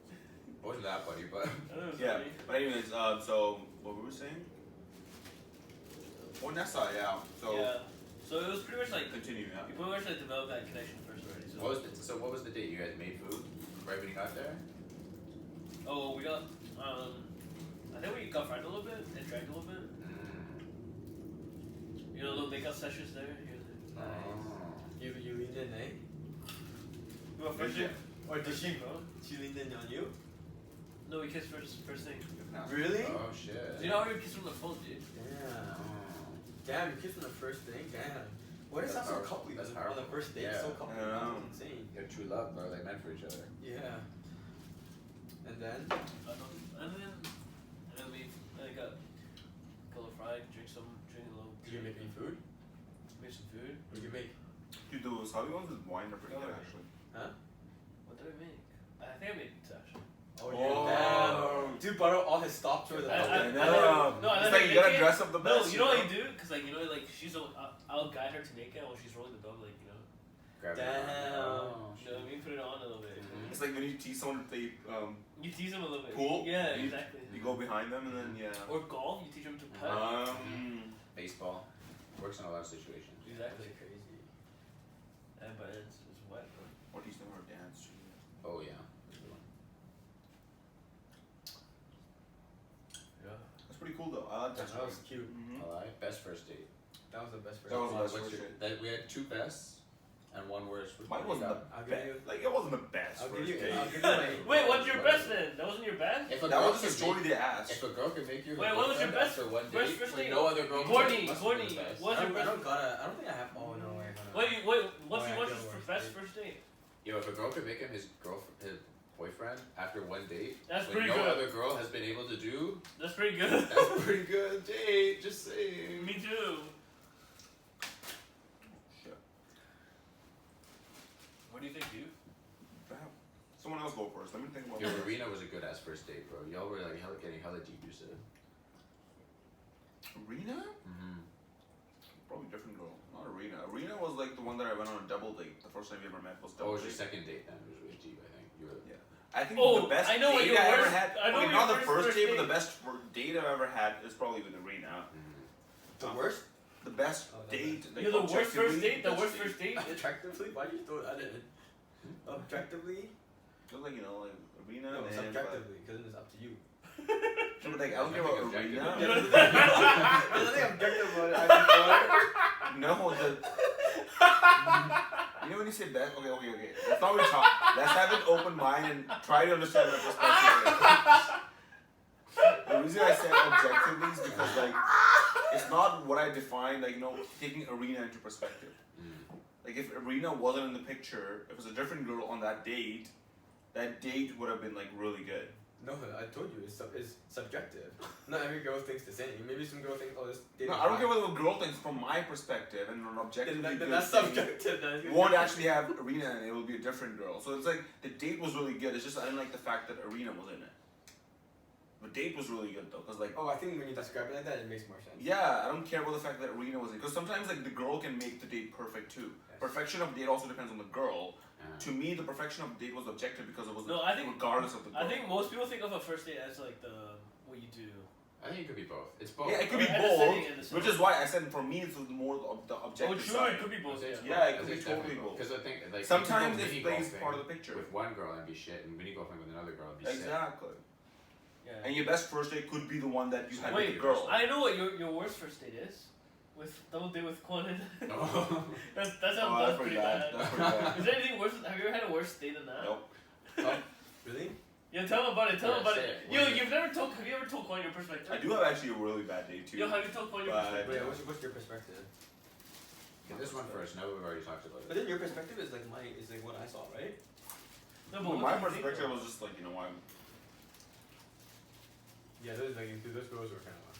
It wasn't that funny, but I know it was Yeah, funny. but anyways, so what were we saying? Oh, Nessa, yeah. So Yeah. So it was pretty much like, continue, yeah. we pretty much like developed that connection first already. So, what was the date? You guys made food right when you got there? oh, we got, I think we got friends a little bit, and drank a little bit. You know, little makeup sessions there. Oh. You leaned in, eh? You want first thing? Or did she? Bro? She leaned in on you? No, we kissed first thing. Really? Oh shit. You know how we kissed on the phone, dude? Yeah. Oh. Damn, you kissed on the first thing? Damn. What is that That's so powerful. coupley? That's On powerful. the first date, Yeah. so coupley. Yeah. That's insane. They're true love, bro. They meant for each other. Yeah. And then? And then we got a little fried, drink a little. Did you make any food? Made some food. What did you make? Dude, those Saudi ones with wine are pretty good actually. What did I make? I think I made pizza actually. Oh, Oh. damn. Dude brought out all his stops for the I- know. no, I It's let like her you gotta make it. dress up the No, best. you know what I do? Cause like, you know, like she's I'll guide her to make it while she's rolling the dough, like, you know. Grab Damn. it. Oh, You know what I mean? Put it on a little bit. It's like when you tease someone if they You tease them a little bit. Pool? Yeah, You- exactly. you go behind them and then yeah. Or golf, you teach them to putt. Baseball works in a lot of situations. Exactly. That's crazy. But it's wet. Bro. Or teach them how to dance. Oh yeah. That's a good one. Yeah. That's pretty cool though. I like that. That was cute. Alright, best first date. That was the best That was the best What's first your- date. that we had two bests and one worst. Which Mine one you wasn't got? the I'll give best. you. Like it wasn't the best I'll first give you. date. I'll give you my. Wait, what's your best then? That wasn't your best? If a That girl was just a can story make- they asked. If a girl can make you her Wait, what was your boyfriend best- after one where's date, first when date? no other girl can Courtney, make it, must be Courtney, the best. what's your I best? don't gotta. I don't think I have. Oh no, I gotta. Wait, what's Oh, your yeah, what's good your worst best date. first date? Yo, if a girl can make him his boyfriend after one date, That's when pretty no good. other girl has been able to do, That's pretty good. that's a pretty good date. Just saying. Me too. Shit. What do you think, dude? Damn. Someone else go first. Let me think about Yo, this. Arena was a good ass first date, bro. Y'all were like getting hella deep, you said. Arena? Mm-hmm. Probably different girl. Not Arena. Arena was like the one that I went on a double date. The first time we ever met was Oh, double it was your date. second date then. It was really deep, I think. You were. Yeah. I think Oh, the best I know what date your I ever worst- had. I know Okay, what not your the first first date, but date- the best date I've ever had is probably with Arena. The worst? The best Oh, no, date. Like, You're the worst first objectively, date? The best worst date. first date? Objectively? Why did you throw that in? Objectively? Just like, you know, like Arena No, and subjectively, because then it's up to you. But like, I don't care about Nothing Arena. objective. There's nothing objective about it. I No, you know when you say best? Okay. That's not what we talk. Let's have an open mind and try to understand the perspective. The reason I said objectively is because like it's not what I define. Like, you know, taking Arena into perspective. Like if Arena wasn't in the picture, if it was a different girl on that date would have been like really good. No, I told you, it's subjective. Not every girl thinks the same. Maybe some girl thinks, oh, this date No, is I don't fine. care what the girl thinks from my perspective and an objectively Then good that's thing. subjective. Then. You won't actually have Arena and it will be a different girl. So it's like the date was really good. It's just I didn't like the fact that Arena was in it. The date was really good though, cause like Oh, I think when you describe it like that, it makes more sense. yeah, I don't care about the fact that Arena was in. Cause sometimes like the girl can make the date perfect too. Yes. Perfection of date also depends on the girl. Yeah. To me, the perfection of the date was objective because it was No, I think- regardless of the girl. I think most people think of a first date as like the what you do. I think it could be both. It's both. Yeah, it could be And the setting, and the both, setting. which is why I said for me it's more the Oh, objective sure, side. it could be both. Yeah. Yeah, it could be totally both. Because I think like Sometimes you it can go plays mini part of golfing the picture. with one girl and be shit, and mini golfing with another girl and be sick. Exactly. Yeah. And your best first date could be the one that you had Wait, with the girl. I know what your worst first date is. With double date with Quan. Oh. That sounds that's pretty bad. bad. That's pretty bad. Is there anything worse? Have you ever had a worse date than that? Nope. Really? Yeah, tell him about it. Tell him Yeah, about say it. it. Yo, What is it? you've never told. Have you ever told Quan your perspective? I do have actually a really bad date too. Yo, have you told Quan your But- perspective? Wait, what's your perspective? Okay, this one first. Now we've already talked about But it. then your perspective is like what I saw, right? No, Well, what my do you think, perspective though? was just like, you know, I'm Yeah, those girls were kind of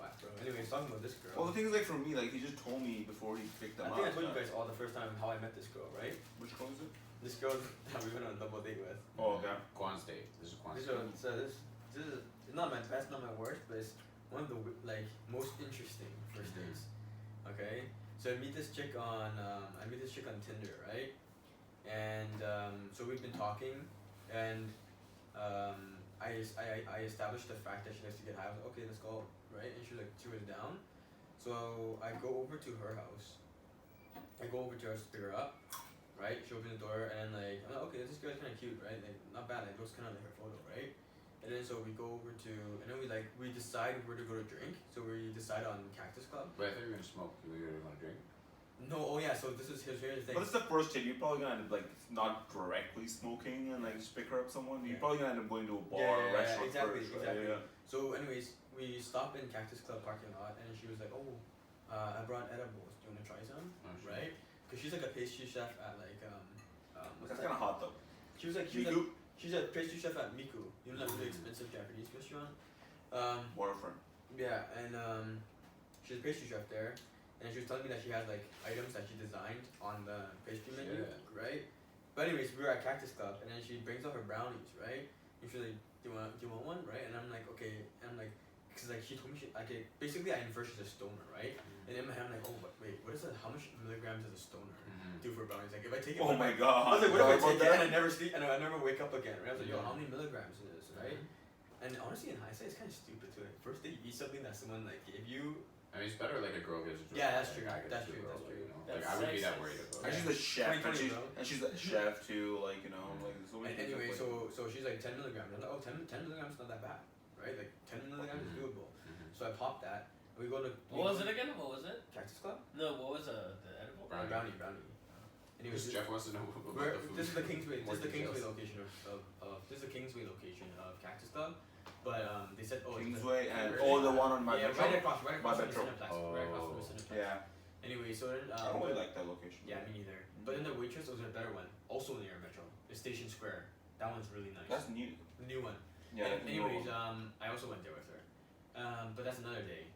whack, bro. Anyways, talking about this girl. well, the thing is, like, for me, like, he just told me before he picked them I up. think I told you guys all the first time how I met this girl, right? Which one is it? This girl that we went on a double date with. Oh, okay. Quan's date. This is Quan's This date. girl, so this is it's not my best, not my worst, but it's one of the like most interesting first dates. Okay, so I meet this chick on Tinder, right? And so we've been talking, and I established the fact that she likes to get high. I was like, okay, let's go, right? And she was down. So I go over to her house. I go over to her to pick her up, right? She opens the door, and then like, I'm like, okay, this girl's kind of cute, right? Like, not bad. Like, looks kind of like her photo, right? And then so we go over to, and then we decide where to go to drink. So we decide on Cactus Club. But I thought you were gonna smoke. You were gonna drink. No, oh yeah. So here's the thing. But it's the first date. You're probably gonna end up, like, not directly smoking and, like, just pick her up someone. You're Yeah. probably gonna end up going to a bar Yeah, or a restaurant exactly, first, exactly. right? Yeah. So anyways, we stop in Cactus Club parking lot, and she was like, oh, I brought edibles. Do you wanna try some? Oh, sure. Right? Cause she's like a pastry chef at like what's That's that? kind of hot, though. She's a pastry chef at Miku. You know that really expensive Japanese restaurant. Waterfront. Yeah, and she's a pastry chef there, and she was telling me that she has like items that she designed on the pastry menu, Yeah. right? But anyways, we were at Cactus Club, and then she brings out her brownies, right? And she's like, do you want one, right? And I'm like, okay. And I'm like, cause like she told me basically I infer she's a stoner, right? And in my head I'm like, oh wait, how much milligrams does a stoner do for brownies? Like if I take it, Oh one, my I god. was like, what if I About take it that? and I never sleep and I never wake up again? Right? I was like, yo, Mhm. how many milligrams is this, right? And honestly, in hindsight, it's kind of stupid too. Like first day you eat something that someone like gave you. I mean, it's better like a girl gives it to a Yeah, guy that's than true, a guy gives that's it to a true, girl, that's like, true. you know? That's Like I wouldn't be that sexist. worried about And it. she's a chef, and 2020, bro. she's a chef too, like, you know, like, so many things And that anyway, play. so she's like 10 milligrams. I'm like, oh, 10 milligrams is not that bad, right? Like 10 milligrams is doable. Mhm. So I popped that. And we go to What was it again? What was it? Cactus Club. No, what was the edible? Brownie. Brownie. Because Anyways, Jeff wants to know about We're, the food. this is the Kingsway. More This is the Kingsway details. location of this is the Kingsway location of Cactus Club, but they said oh Kingsway and Really? the one on my yeah, Metro. right across from the Metro. Cineplex, right across from the Cineplex. Yeah, Anyway, so then I don't really like that location. yeah, me neither. But then the waitress was a better one, also near Metro. It's Station Square. That one's really nice. That's new. The new one. Yeah. Anyways, I also went there with her, but that's another day.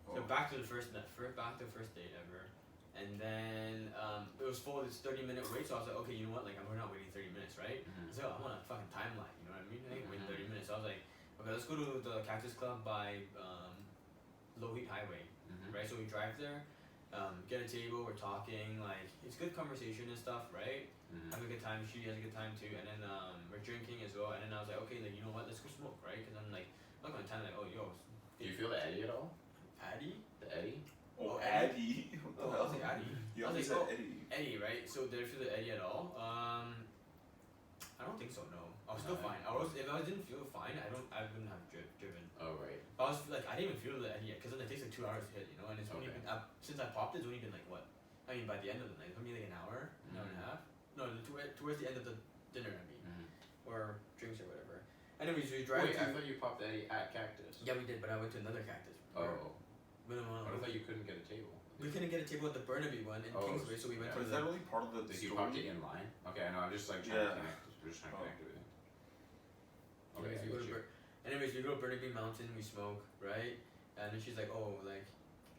So Oh. back to the first date ever, and then it was full. It's 30-minute wait, so I was like, okay, you know what? Like, we're not waiting 30 minutes, right? Mhm. So I want a fucking timeline. You know what I mean? I ain't waiting Mhm. 30 minutes. So I was like, okay, let's go to the Cactus Club by Lohit Highway, Mhm. right? So we drive there, get a table, we're talking, like it's good conversation and stuff, right? Mhm. Have a good time. She has a good time too, and then we're drinking as well. And then I was like, okay, like you know what? Let's go smoke, right? Because I'm like, not gonna time like, oh yo, Do you feel the eddy at all? Addy. The eddy? Oh, Oh, Eddie. What the Oh, I hell? was like Addy. You I was always like, said oh, Eddie. Eddie, right? So did I feel the Eddie at all? I don't think so. No, I was still No. fine. If I didn't feel fine, I wouldn't have driven. Oh right. But I was like, I didn't even feel the Eddie yet, because then it takes like 2 hours to hit, you know. And it's only Okay. been since I popped, it's only been like what? I mean, by the end of the night, it's only like an hour and a half. No, towards the end of the dinner, I mean, Mhm. or drinks or whatever. Anyways, we drive Wait, to. I thought you popped the eddy at Cactus. Yeah, we did, but I went to another Cactus. Oh. We don't But I want. thought you couldn't get a table. We couldn't get a table at the Burnaby one in Oh, Kingsway, so we went yeah. to Is the. that really part of the Did you pop it story? in line? Okay, I know. I'm just like trying Yeah. to connect. We're just trying to Oh. connect everything. Okay, Anyways, I we go get to you. anyways, we go to Burnaby Mountain, we smoke, right? And then she's like, oh, like,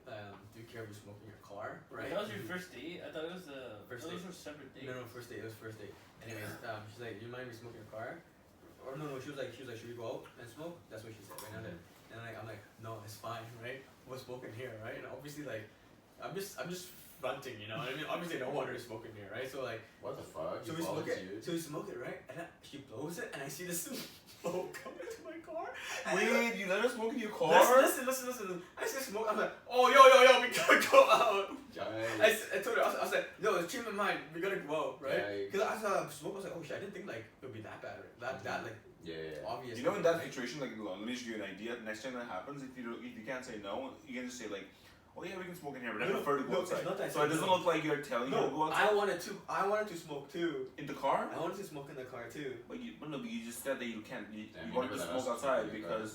do you care if we smoke in your car, right? That was your first date? I thought it was the First those date. were separate dates. No, first date. It was first date. Anyways, she's like, do you mind if we smoke in your car? Or no, she was like, should we go out and smoke? That's what she said, right? And I'm like, no, it's fine, right? We'll smoke in here, right? And obviously, like, I'm just fronting, you know what I mean? Obviously, I don't want her to smoke in here, right? So like, What the fuck? so You we smoke it. volunteered? So we smoke it, right? And she blows it, and I see this. smoke coming into my car. Wait, you let her smoke in your car? Listen. I see smoke. I'm like, oh, yo, we gotta go out. Yikes. I told her, I was like, no, it's change my mind. We gotta go out, right? Yikes. Because I saw smoke. I was like, oh shit, I didn't think like it would be that bad. That like Yeah. obvious. You know, in that situation, like, let me just give you an idea. Next time that happens, if you can't say no, you can just say like, oh yeah, we can smoke in here, but I prefer to go outside. It's not that So it doesn't look like you're telling her to go outside. I wanted to smoke too. In the car? I wanted to smoke in the car too. But you just said that you can't. You Damn, you wanted never to let us smoke outside smoke in your because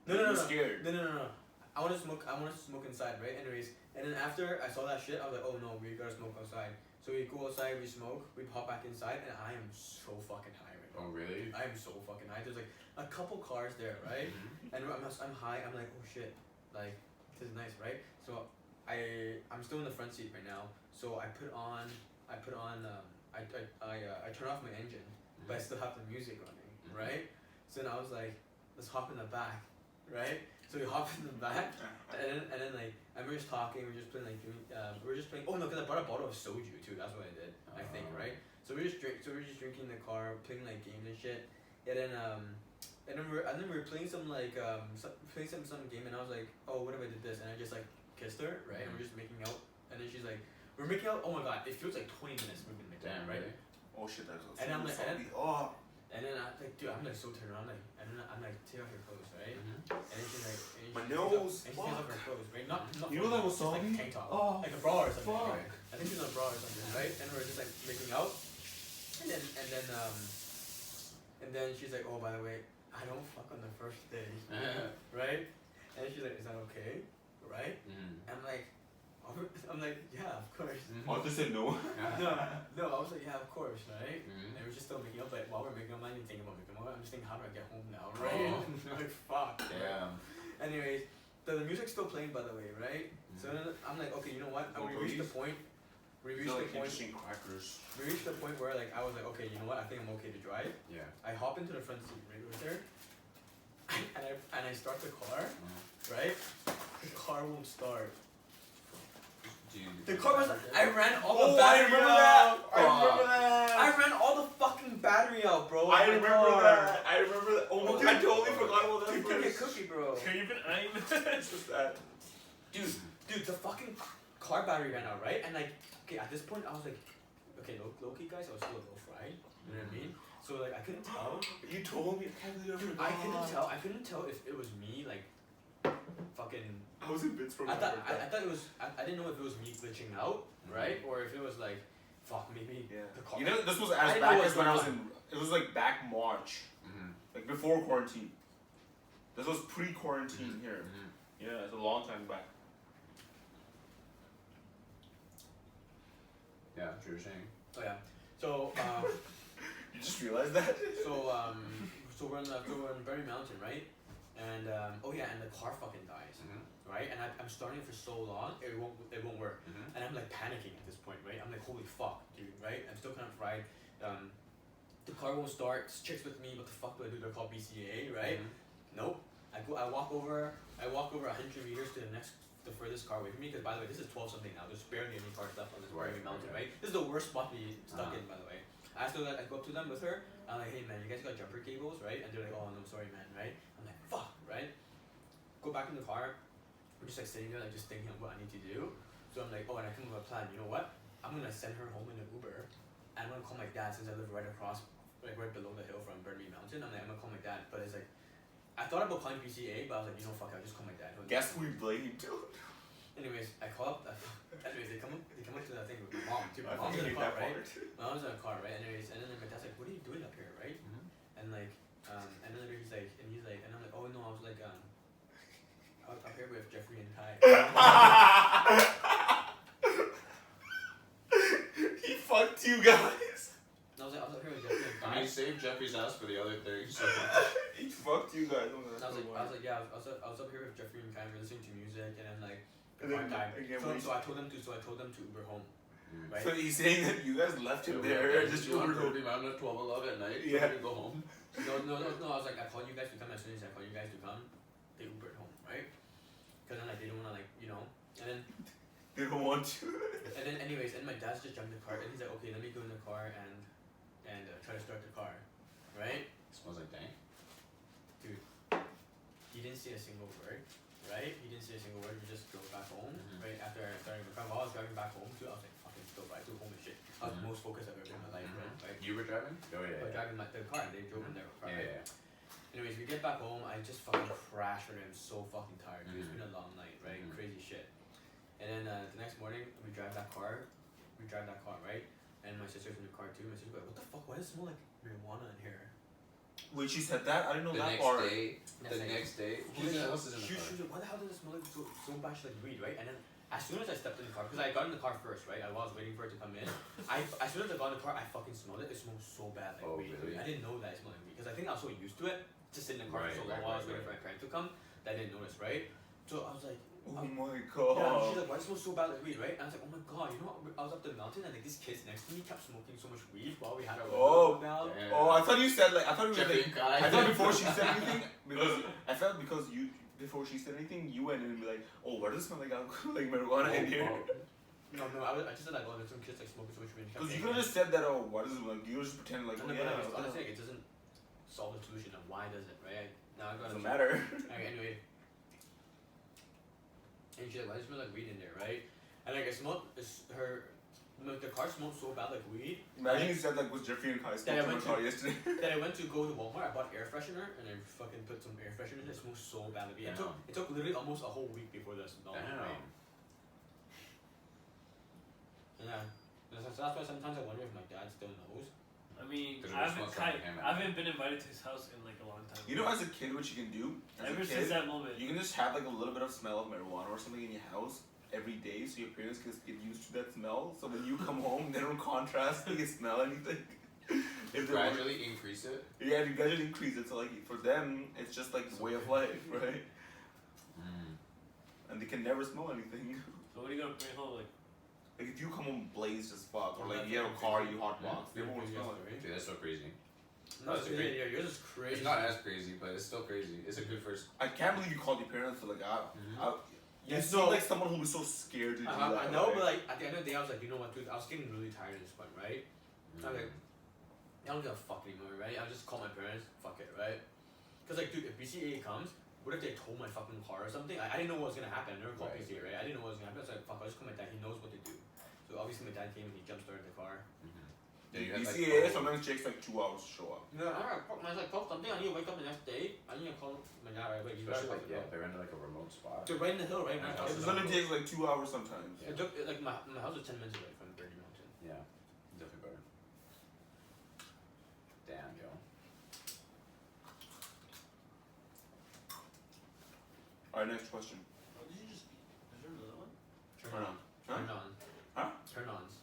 No. you're scared. No. I wanted to smoke inside, right? Anyways, and then after I saw that shit, I was like, oh no, we gotta smoke outside. So we go outside, we smoke, we hop back inside, and I am so fucking high right now. Oh really? I am so fucking high. There's like a couple cars there, right? And I'm high. I'm like, oh shit, like this is nice, right? So I'm still in the front seat right now. So I turn off my engine, but I still have the music running, right? So then I was like, let's hop in the back, right? So we hop in the back, and then like we're just talking, we're just playing Oh no, because I brought a bottle of soju too. That's what I did, I think, right? So we're just drinking in the car, playing like games and shit, and then we were playing some like some game, and I was like, oh, what if I did this? And I just like kissed her, right? And we're just making out, and then she's like, we're making out. Oh my god, it feels like 20 minutes we've been making out, right? Oh shit, that's so And I'm like, salty. And then I'm like, dude, I'm like so turned on, like, and then I'm like, take off your clothes, right? And then she's like, My nose, and she takes off her clothes, right? Not You know that was just like salty? tank top, Oh, like a bra or something. fuck. Right? I think she's in a bra or something, right? And we're just like making out, and then she's like, oh, by the way, I don't fuck on the first day, right? And then she's like, is that okay, right? I'm like, yeah, of course. Arthur said no. No, I was like, yeah, of course, right? And we're just still making up, but while we're making up, I'm not even thinking about making up. I'm just thinking, how do I get home now, right? I'm like, fuck. Damn. Anyways, the music's still playing, by the way, right? So then I'm like, okay, you know what? We reached the point. We reached the point. Crackers. We reached the point where like I was like, okay, you know what? I think I'm okay to drive. Yeah. I hop into the front seat right with her, and I start the car, right? The car won't start. The car was. I ran all the battery out. I ran all the fucking battery out, bro. I remember that. Oh my god, I totally forgot about that. Dude, give me a cookie, bro. Can you even aim? It's just that. Dude, the fucking car battery ran out, right? And like, okay, at this point, I was like, okay, low key, guys, I was still a little fried. You know what I mean? So like, I couldn't tell. You told me. I can't believe I forgot. I couldn't tell if it was me, like, fucking. I was in bits from I thought it was. I didn't know if it was me glitching out, right? Or if it was like, fuck, maybe the car. You know, this was I as didn't back know as when I was what's in. It was like back March, like before quarantine. This was pre-quarantine here. Yeah, it's a long time back. Yeah, that's what you're saying. Oh yeah. So You just realized that? so we're in Berry Mountain, right? And oh yeah, and the car fucking dies, right? And I'm starting it for so long, it won't work, and I'm like panicking at this point, right? I'm like, holy fuck, dude, right? I'm still kind of fried. The car won't start. Chicks with me. What the fuck do I do? They're called BCA, right? Nope. I walk over 100 meters to the furthest car away from me. Because by the way, this is 12 something now. There's barely any cars left on this Berry Mountain, right? This is the worst spot to be stuck in, by the way. I go up to them with her. I'm like, hey man, you guys got jumper cables, right? And they're like, oh no, sorry man, right? I'm like, fuck, right? Go back in the car. I'm just like sitting there, like just thinking of what I need to do. So I'm like, oh, and I come up with a plan. You know what? I'm gonna send her home in an Uber. And I'm gonna call my dad since I live right across, like right below the hill from Berry Mountain. I'm gonna call my dad, but it's like, I thought about calling PCA, but I was like, you know, fuck, I'll just call my dad. Guess who we blame too? Anyways, I call up. Anyways, they come up to that thing with my mom too. My mom's in the car, right? My mom's in the car, right? Anyways, and then my dad's like, "What are you doing up here, right?" And like, and then he's like, and I'm like, "Oh no, I was like, up here with Jeffrey and Ty." He fucked you guys. I was up here with Jeffrey and Ty. I mean, save Jeffrey's ass for the other 30 seconds. He fucked you guys. I was like, yeah, I was up here with Jeffrey and Kai, we're listening to music, and then like. And then So I told them to Uber home. Right? So he's saying that you guys left him there just you Uber home. Berry Mountain at 12:11 at night. Yeah. To go home. No. I was like, I called you guys to come. As soon as I called you guys to come, they Ubered home, right? Because then like they don't wanna like and then. They don't want to. And then anyways, and my dad's just jumped in the car, and he's like, okay, let me go in the car and try to start the car, right? Smells like dank. he didn't say a single word, right? He didn't say a single word. We just drove back home, right? After I started recovering, while I was driving back home too, I was like, fucking dope. I took home and shit. I was the most focused I've ever been in my life, right? You were driving? Oh yeah. I was driving the car, and they drove in their car, Yeah, right? Anyways, we get back home. I just fucking crashed and I'm so fucking tired. It's been a long night, right? Crazy shit. And then the next morning, we drive that car, right? And my sister's in the car too. My sister's like, what the fuck? Why does it smell like marijuana in here? Wait, she said that? I didn't know The that next part. day, who else is in the She car? was like, why the hell does it smell like so much like weed, right? And then as soon as I stepped in the car, because I got in the car first, right? I was waiting for it to come in. As soon as I got in the car, I fucking smelled it. It smelled so bad like weed. Really? I didn't know that it smelled like weed because I think I was so used to it, just sitting in the car for so long while I was waiting for my parents to come, that I didn't notice, right? So I was like, oh my god. yeah, she's like, why does it smell so bad like weed, right? And I was like, oh my god, you know what? I was up the mountain and like these kids next to me kept smoking so much weed while we had our window down. Damn. Oh, I thought you said like, I thought before she said anything, before she said anything, you went in and be like, oh, why does it smell like alcohol, like marijuana in here? No, I just said like, oh, there's some kids like smoking so much weed. Because you could have just said that, oh, why does it, like, you just pretend like, No, oh, but yeah. honestly, it doesn't solve the solution of why does it, right? Now I got Doesn't matter. Okay, anyway. And she's like, why does it smell like weed in there, right? And like, the car smelled so bad like weed. Imagine you said like, was Jeffrey and Kai smoking in my car yesterday? Then I went to go to Walmart, I bought air freshener, and I fucking put some air freshener in it. It smells so bad like weed. It took literally almost a whole week before the smell went away. Yeah. So that's why sometimes I wonder if my dad still knows. I mean, I haven't been invited to his house in like a long time. You know, as a kid, what you can do? Ever since that moment. You can just have like a little bit of smell of marijuana or something in your house every day, so your parents can get used to that smell. So when you come home, they don't contrast, they can smell anything. If they gradually increase it? Yeah, you gradually increase it. So like for them, it's just like the way of life, right? And they can never smell anything. So what are you gonna bring home? Like if you come home blazed as fuck, or like you have a car, you hot box, they won't smell it. Dude, that's so crazy. No, yeah, yours is crazy. It's not as crazy, but it's still crazy. It's a good first. I can't believe you called your parents for like you seem like someone who was so scared to do that. I know, but like at the end of the day, I was like, you know what, dude, I was getting really tired at this point, right? I was like, I don't give a fuck anymore, right? I'll just call my parents, fuck it, right? Cause like, dude, if BCA comes, what if they told my fucking car or something? I didn't know what was gonna happen. I never called BCA, right? I didn't know what was gonna happen. So I was like, fuck, I'll just call my dad. He knows what to do. So obviously my dad came and he jump started the car. Yeah, BCA sometimes takes like 2 hours to show up. No, I was like, fuck something. I need to wake up the next day. I need to call my dad right away. Especially like they're in like a remote spot. They're right in the hill, right? It literally takes like 2 hours sometimes. It took like my house is 10 minutes away from Birdie Mountain. Yeah, definitely better. Damn, yo. Alright, next question. Oh, did you just? Is there another one? Turn on. Turn-ons.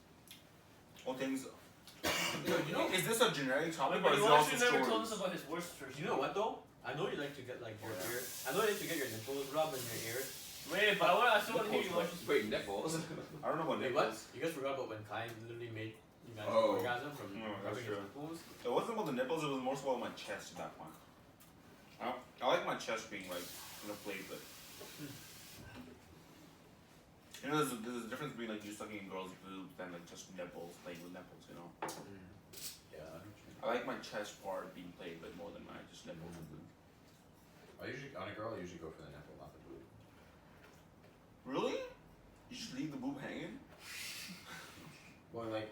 All things. You know, is this a generic topic or But is you it also actually never told us stories? about his worst first. You know what though? I know you like to get like your ear. I know you like to get your nipples rubbed in your ears. Wait, but I still want to hear you watch. Wait, nipples? I don't know what Wait, nipples. what? You guys forgot about when Kai literally made you guys Oh. orgasm from No, that's rubbing his true. nipples? It wasn't about the nipples, it was more so about my chest at that point. I like my chest being like in a platelet. You know, there's a difference between like you sucking in girls' boobs than like just nipples, playing with nipples, you know? Yeah. I like my chest part being played with more than my just nipples. On a girl, I usually go for the nipple, not the boob. Really? You just leave the boob hanging? Well, like,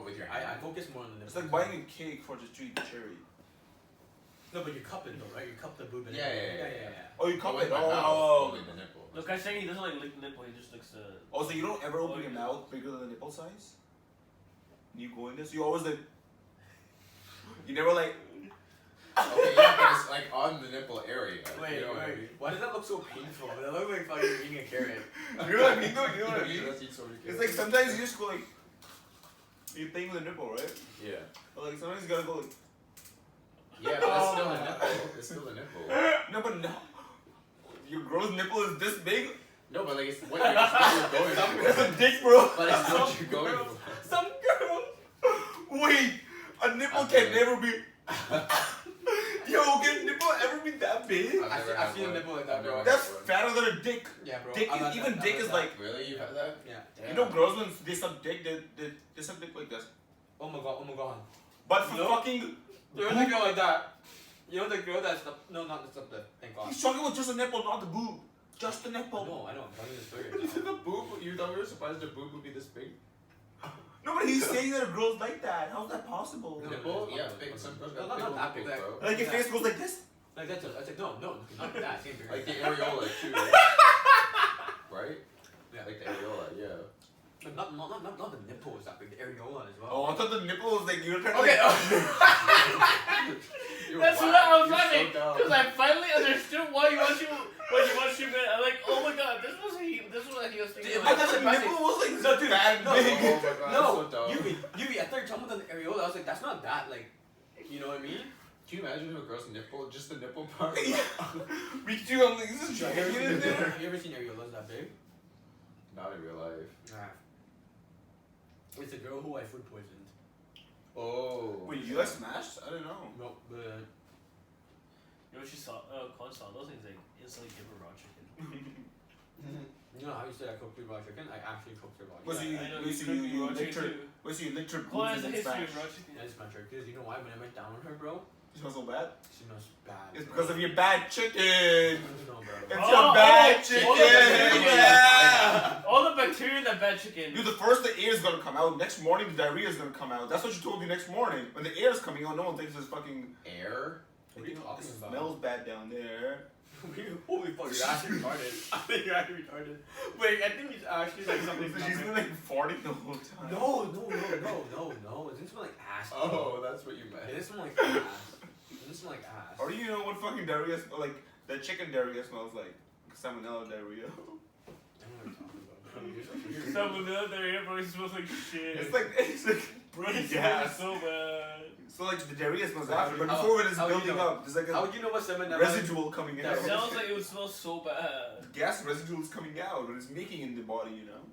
with your I hand. focus more on the It's nipples. like buying a cake for just to eat the cherry. No, but you cup it though, right? You cup the boob in Yeah. Oh, you cup with it? my mouth, Oh. only the nipple. Look, I'm saying he doesn't like lick the nipple. He just licks the. Oh, so you don't ever open your mouth bigger than the nipple size? You go in this, you always like. You never like. Okay, yeah, but it's like on the nipple area. Wait, you know what I mean? why does that look so painful? That looks like fucking eating a carrot. You know what I mean though? You know what I mean? That's each sort of It's like sometimes you just go like. You're playing with a nipple, right? Yeah. But like sometimes you gotta go like. Yeah, but it's still a nipple. It's still a nipple. No, but no. Your girl's nipple is this big? No, but like it's what you're going for. That's a dick, bro. But it's what you're going for. Some girl. Wait, a nipple can never be. Yo, can a nipple ever be that big? I've seen a nipple like that, bro. That's fatter than a dick. Yeah, bro. Dick is, even dick is like. Really? You've had that? Yeah. Damn. You know, girls when they suck dick, they suck dick like this. Oh my god. But for fucking. There is a girl like that. You know the girl that's the no, not the lip. Thank God. He's talking about just the nipple, not the boob. Just the nipple. I know. I'm telling you the story. But Right now. the boob, you thought we were surprised the boob would be this big? No, but he's saying that a girl's like that. How's that possible? No. Nipple? Yeah, big. Some girls got Not big that nipples, big, bro. Like your face goes like this. Like that's I was like no, not that. Same thing. Like the areola too, right? Yeah. Like the areola, yeah. Not the nipple is that big. The areola as well. Oh, I thought the nipple was like you were trying to. Okay. That's what I was You're laughing so dumb. because I finally understood why you want you meant. I'm like, oh my god, this was what he was thinking. Dude, I About. thought the Surprising. nipple was like No, dude, that no. big. Oh my god, No, I'm so dumb. you be. I thought you were talking about the areola. I was like, that's not that. Like, you know what I mean? Can you imagine if a girl's nipple, just the nipple part? Me too. I'm like, is this You dragon in there? ever seen areolas that big? Not in real life. Nah. It's a girl who I food poisoned. Oh. Wait, you guys smashed? I don't know. No, but You know, she saw Quan saw those things like instantly give her raw chicken. you know how you said I cooked raw chicken? I actually cooked her raw Was chicken. you- I know you you see, cook you raw licked chicken her- too. Wait, so you licked her Quan has boobs a and history smashed? of raw chicken. That's my trick. Because you know why? When I went down on her, bro, It smells so bad. she smells bad. It's bro. because of your bad chicken. No, bro. It's Oh, your bad oh, chicken. all the bacteria. Yeah. All the bacteria in that bad chicken. Dude, the first the air is gonna come out. Next morning the diarrhea is gonna come out. That's what she told you next morning. When the air is coming out, no one thinks it's fucking. Air? What are you talking It about? smells bad down there. Holy fuck, you're actually retarded. I think you're actually retarded. Wait, I think he's actually like something. She's been like farting the whole time. No. It didn't smell like ass. bro. Oh, that's what you It meant. didn't smell like ass. It didn't smell like ass. Or do you know what fucking diarrhea smells like? The chicken diarrhea smells like salmonella diarrhea. I don't know what you're talking about. Salmonella diarrhea, bro. It smells like shit. It's like Bro, it pretty smells gas. so bad. So like the diarrhea smells So after, but how- before when it's how would you building know? up, there's like How a would you know what salmonella? residual coming Yeah, out. It sounds like it would smell so bad. Gas residual is coming out when it's making in the body, you know.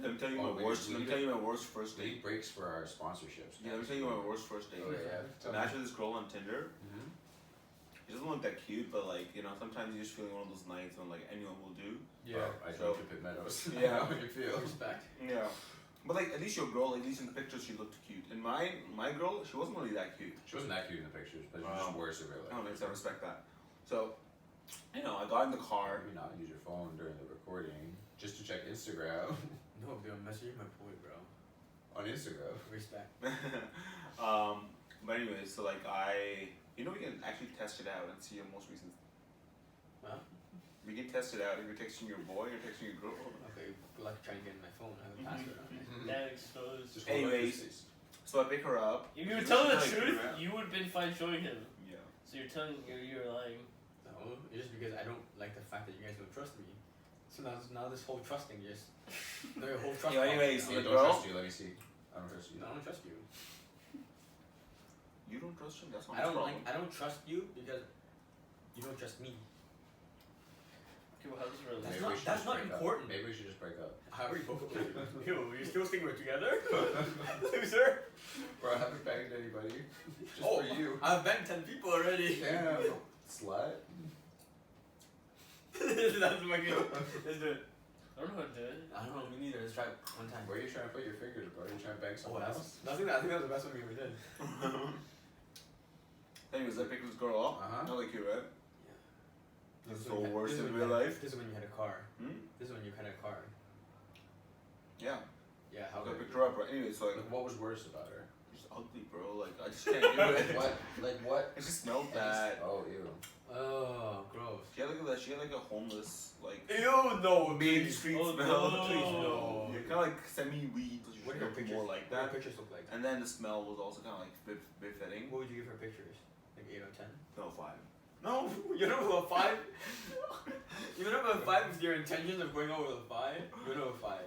Let me tell you Oh, my wait, worst. we Let me need tell to- you my worst first We date. need breaks for our sponsorships. Yeah, let me tell you my worst first date. Oh, yeah. Tell me. Match with this girl on Tinder. Mhm. She doesn't look that cute, but like you know, sometimes you're just feeling one of those nights when like anyone will do. Yeah. I So- drove to Pitt Meadows. Yeah. How you feel? Respect. Yeah. But like at least your girl, at least in pictures, she looked cute. And my girl, she wasn't really that cute. She wasn't that cute in the pictures, but she was just Wow. worse in real I don't life. think I respect that. So, you know, I got in the car. Maybe not use your phone during the recording just to check Instagram. No, dude, I'm messaging my boy, bro. On Instagram. Respect. But anyway, so like you know, we can actually test it out and see your most recent. Huh? We can test it out if you're texting your boy or texting your girl. Okay, good luck trying to get in my phone. I have a password on it. That exposed. Just hold up Anyways. your face. So I pick her up. If you were She telling the was like, truth, "Yeah." you would have been fine showing him. Yeah. So you're telling you're lying. No, it's just because I don't like the fact that you guys don't trust me. So now this whole trusting just no your whole trust. Yeah, problem anyways, now. Yeah, the don't girl? trust you. Let me see. I don't trust you. No, I don't trust you. You don't trust him. That's not I don't his like. problem. I don't trust you because you don't trust me. Okay, well, how does it relate? That's Maybe not- we should that's just not break up. important. Maybe we should just break up. I already broke up with you. Yo, you still think we're together? Loser. Bro, I haven't banged anybody. Just Oh, for you. I've banged 10 people already. Damn. Slut. That's fucking. Let's do it. I don't know how to do it. I don't know. Me neither. Let's try it one time. Where are you trying to put your fingers, bro? Are you trying to bang Oh, someone that's. else? I think that was the best one we ever did. Anyways, I picked this girl up. Uh-huh. Not like you, right? This is So when you had- worse this is in when you real had- life? This is when you had a car. Hmm? This is when you had a car. Yeah. Yeah. How So I good? picked her up. Right? Anyway, so like, Like, what was worse about her? she's ugly, bro. Like I just can't do it. What? Like what? It just smelled bad. Oh, ew. Oh, gross. She had like that. She had like a homeless, like Ew, no, main please. street Oh, smell. no. Please, no. Yeah, kind of like semi-weed. So she What should do your look pictures? more like What do your that. pictures look like? And then the smell was also kind of like befitting. What would you give her pictures? Like 8 out of 10? No, 5. No, you don't have a 5? You don't have a 5 with your intentions of going out with a 5? You don't have a 5.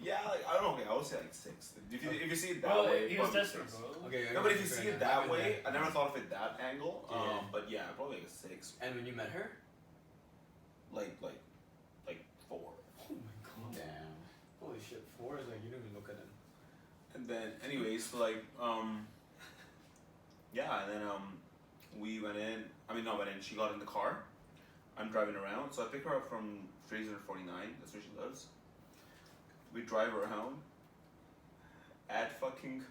Yeah, like I don't know. Okay, I would say like 6. If you see it that Bro, way, he was probably desperate, 6. bro. Okay, No, but if you see it that way, I never know. thought of it that angle. Yeah. But yeah, probably like a 6. And when you met her? Like 4. Oh my god. Damn. Holy shit, 4 is like, you don't even look at him. And then, anyways, so like, yeah, and then, we went in, she got in the car, I'm driving around, so I pick her up from Fraser 49, that's where she lives, we drive around, at fucking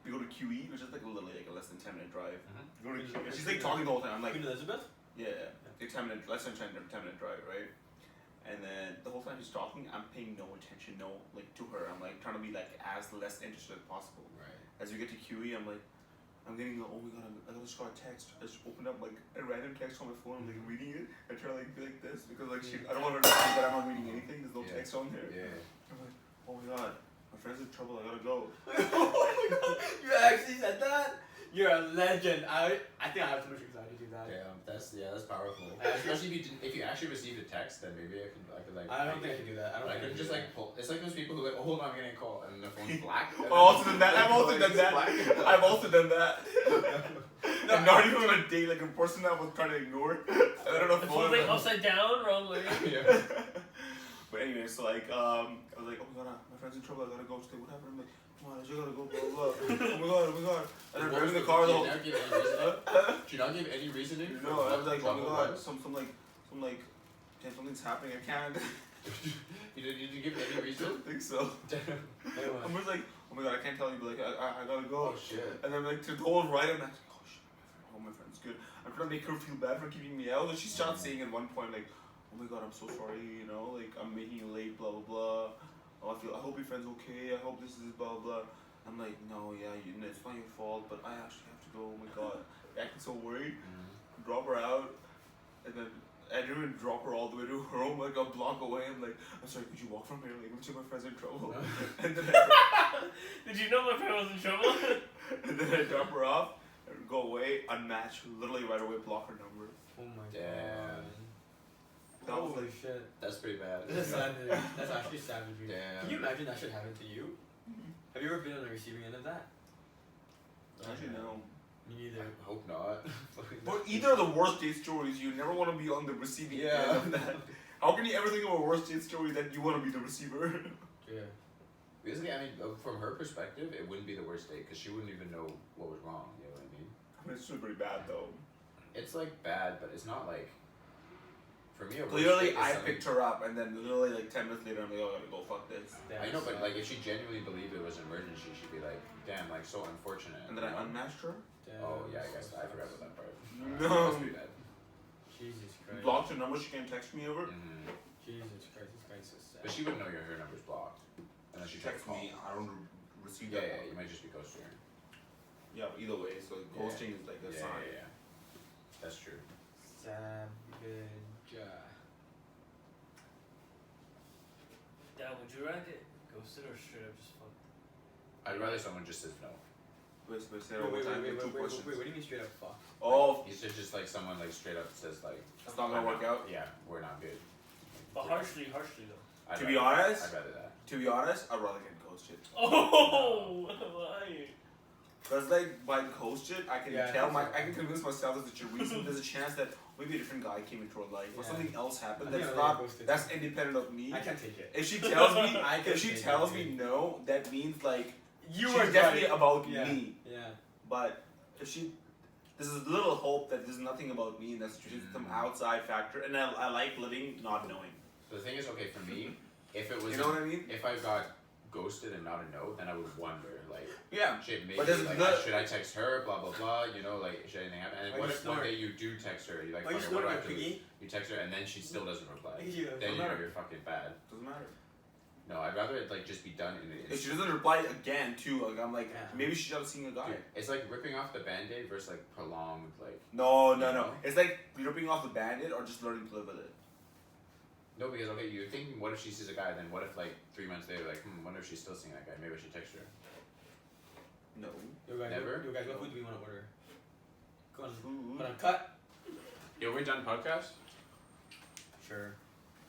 we go to QE, which is like literally like a less than 10-minute drive. Mhm. We go to QE, and she's like talking the whole time. I'm like, Queen Elizabeth? yeah, like 10 minute, less than 10-minute drive, right? And then the whole time she's talking, I'm paying no attention, to her. I'm like trying to be like as less interested as possible. Right. As we get to QE, I'm like, I'm getting, oh my god, I just got a text. I just opened up like a random text on my phone. I'm like reading it. I try to like be like this because like I don't want her to think that I'm not reading anything. There's no text on there. Yeah. I'm like, oh my god, my friend's in trouble. I gotta go. Oh my god, you actually said that? You're a legend. I think I have too much anxiety to do that. That's powerful. Especially if you actually received a text, then maybe I could like. I don't think I can do that. I don't I think could I just can like pull. It's like those people who like, oh, hold on, I'm getting a call, and the phone's black. I've also done that. I've also done that. I've also done that. I'm not even on a date, like a person that I was trying to ignore. I don't know The if phone like upside down, wrong way. Yeah. But anyway, so like, I was like, oh my god, my friend's in trouble. I gotta go. She's like, what happened? I'm like, come on, I just gotta go. Blah blah. Oh my god. And I'm driving the car the whole. Did you not give any reasoning? No, I was like, oh my god, What? some like, damn, something's happening. I can't. You didn't give any I reason? don't think so. I'm just like, oh my god, I can't tell you, but like, I gotta go. Oh shit. And then like to the whole ride, I'm like, oh shit, my friend's good. I'm trying to make her feel bad for keeping me out, and she starts saying at one point like, oh my god, I'm so sorry, like I'm making you late, blah blah blah. Oh, I hope your friend's okay. I hope this is blah blah. I'm like, no, yeah, it's not your fault, but I actually have to go. Oh my god, acting so worried. Drop her out, and then I didn't even drop her all the way to her home, like a block away. I'm like, I'm sorry, could you walk from here? Like, I'm sure my friend's in trouble. And then Did you know my friend was in trouble? and then I drop her off, and go away, unmatched, literally right away, block her number. Oh my Damn. god. That was Holy like, shit. That's pretty bad. That's savage. That's actually savage. Damn. Can you imagine that should happen to you? Have you ever been on the receiving end of that? actually no. Me neither. I hope not. But either of the worst date stories, you never want to be on the receiving end Yeah. of that. How can you ever think of a worst date story that you want to be the receiver? Yeah. Basically, I mean, from her perspective, it wouldn't be the worst date because she wouldn't even know what was wrong. You know what I mean? I mean, it's still pretty bad though. It's like bad, but it's not like. For me, a worst Clearly, date is I something- picked her up, and then literally like 10 minutes later, I'm like, oh, I gotta go fuck this. I know, but like if she genuinely believed it was an emergency, she'd be like, "Damn, like so unfortunate." And then I you know? unmatched her. Damn, Oh yeah, I guess so I forgot sucks. about that part. No. That's pretty bad. Jesus Christ. Blocked her number. She can't text me over. Mm-hmm. Jesus Christ, this guy's so sad. But she wouldn't know her number's blocked, unless she tried to Text call. me. I don't receive Yeah, that. yeah, you might just be ghosting her. Yeah, but either way, so Yeah. ghosting is like a Yeah, sign. yeah, yeah. That's true. Savage. Yeah, would you rather get ghosted or straight up just fucked? I'd rather someone just says no. Wait, say it one more time. Two questions. Wait, what do you mean straight up fuck? Oh, He should just like someone like straight up says like, it's not gonna "I'm work out. Yeah, we're not good. But harshly though. I'd To be rather- honest? I'd rather that. To be honest, I'd rather get ghosted. Oh, why? Cause like by ghosted, I can Yeah, tell that's I can convince myself that there's a chance that maybe a different guy came into her life or Yeah. something else happened I think that's I'll get not ghosted. that's independent of me. I can't take it. If she tells me, I can if she take tells it, me dude. no, that means like You she's were definitely right. about Yeah. me. Yeah. But if there's a little hope that there's nothing about me in that situation, some outside factor, and I like living not knowing. So the thing is, okay, for me, if it was, You know what I mean? if I got ghosted and not a no, then I would wonder like, Yeah. shit, maybe But there's like, the- should I text her, blah blah blah, you know, like should anything happen? And Are what you if one smart? day you do text her, you like, Are you fuck it, what smart do I or have to lose? piggy? You text her and then she still doesn't reply. Look at you. Then Doesn't matter. you're fucking bad. Doesn't matter. No, I'd rather it like just be done in an If she instant. doesn't reply again too, like I'm like Yeah. maybe she's not seeing a guy. Dude, it's like ripping off the band-aid versus like prolonged like. No. It's like ripping off the bandit or just learning to live with it. No, because okay, you're thinking, what if she sees a guy? Then what if like 3 months later, like, wonder if she's still seeing that guy? Maybe I should text her. No. Yo guys, Never? what food do we want to order? Go on. Food. Hold on, cut. Yo, we done podcast? Sure.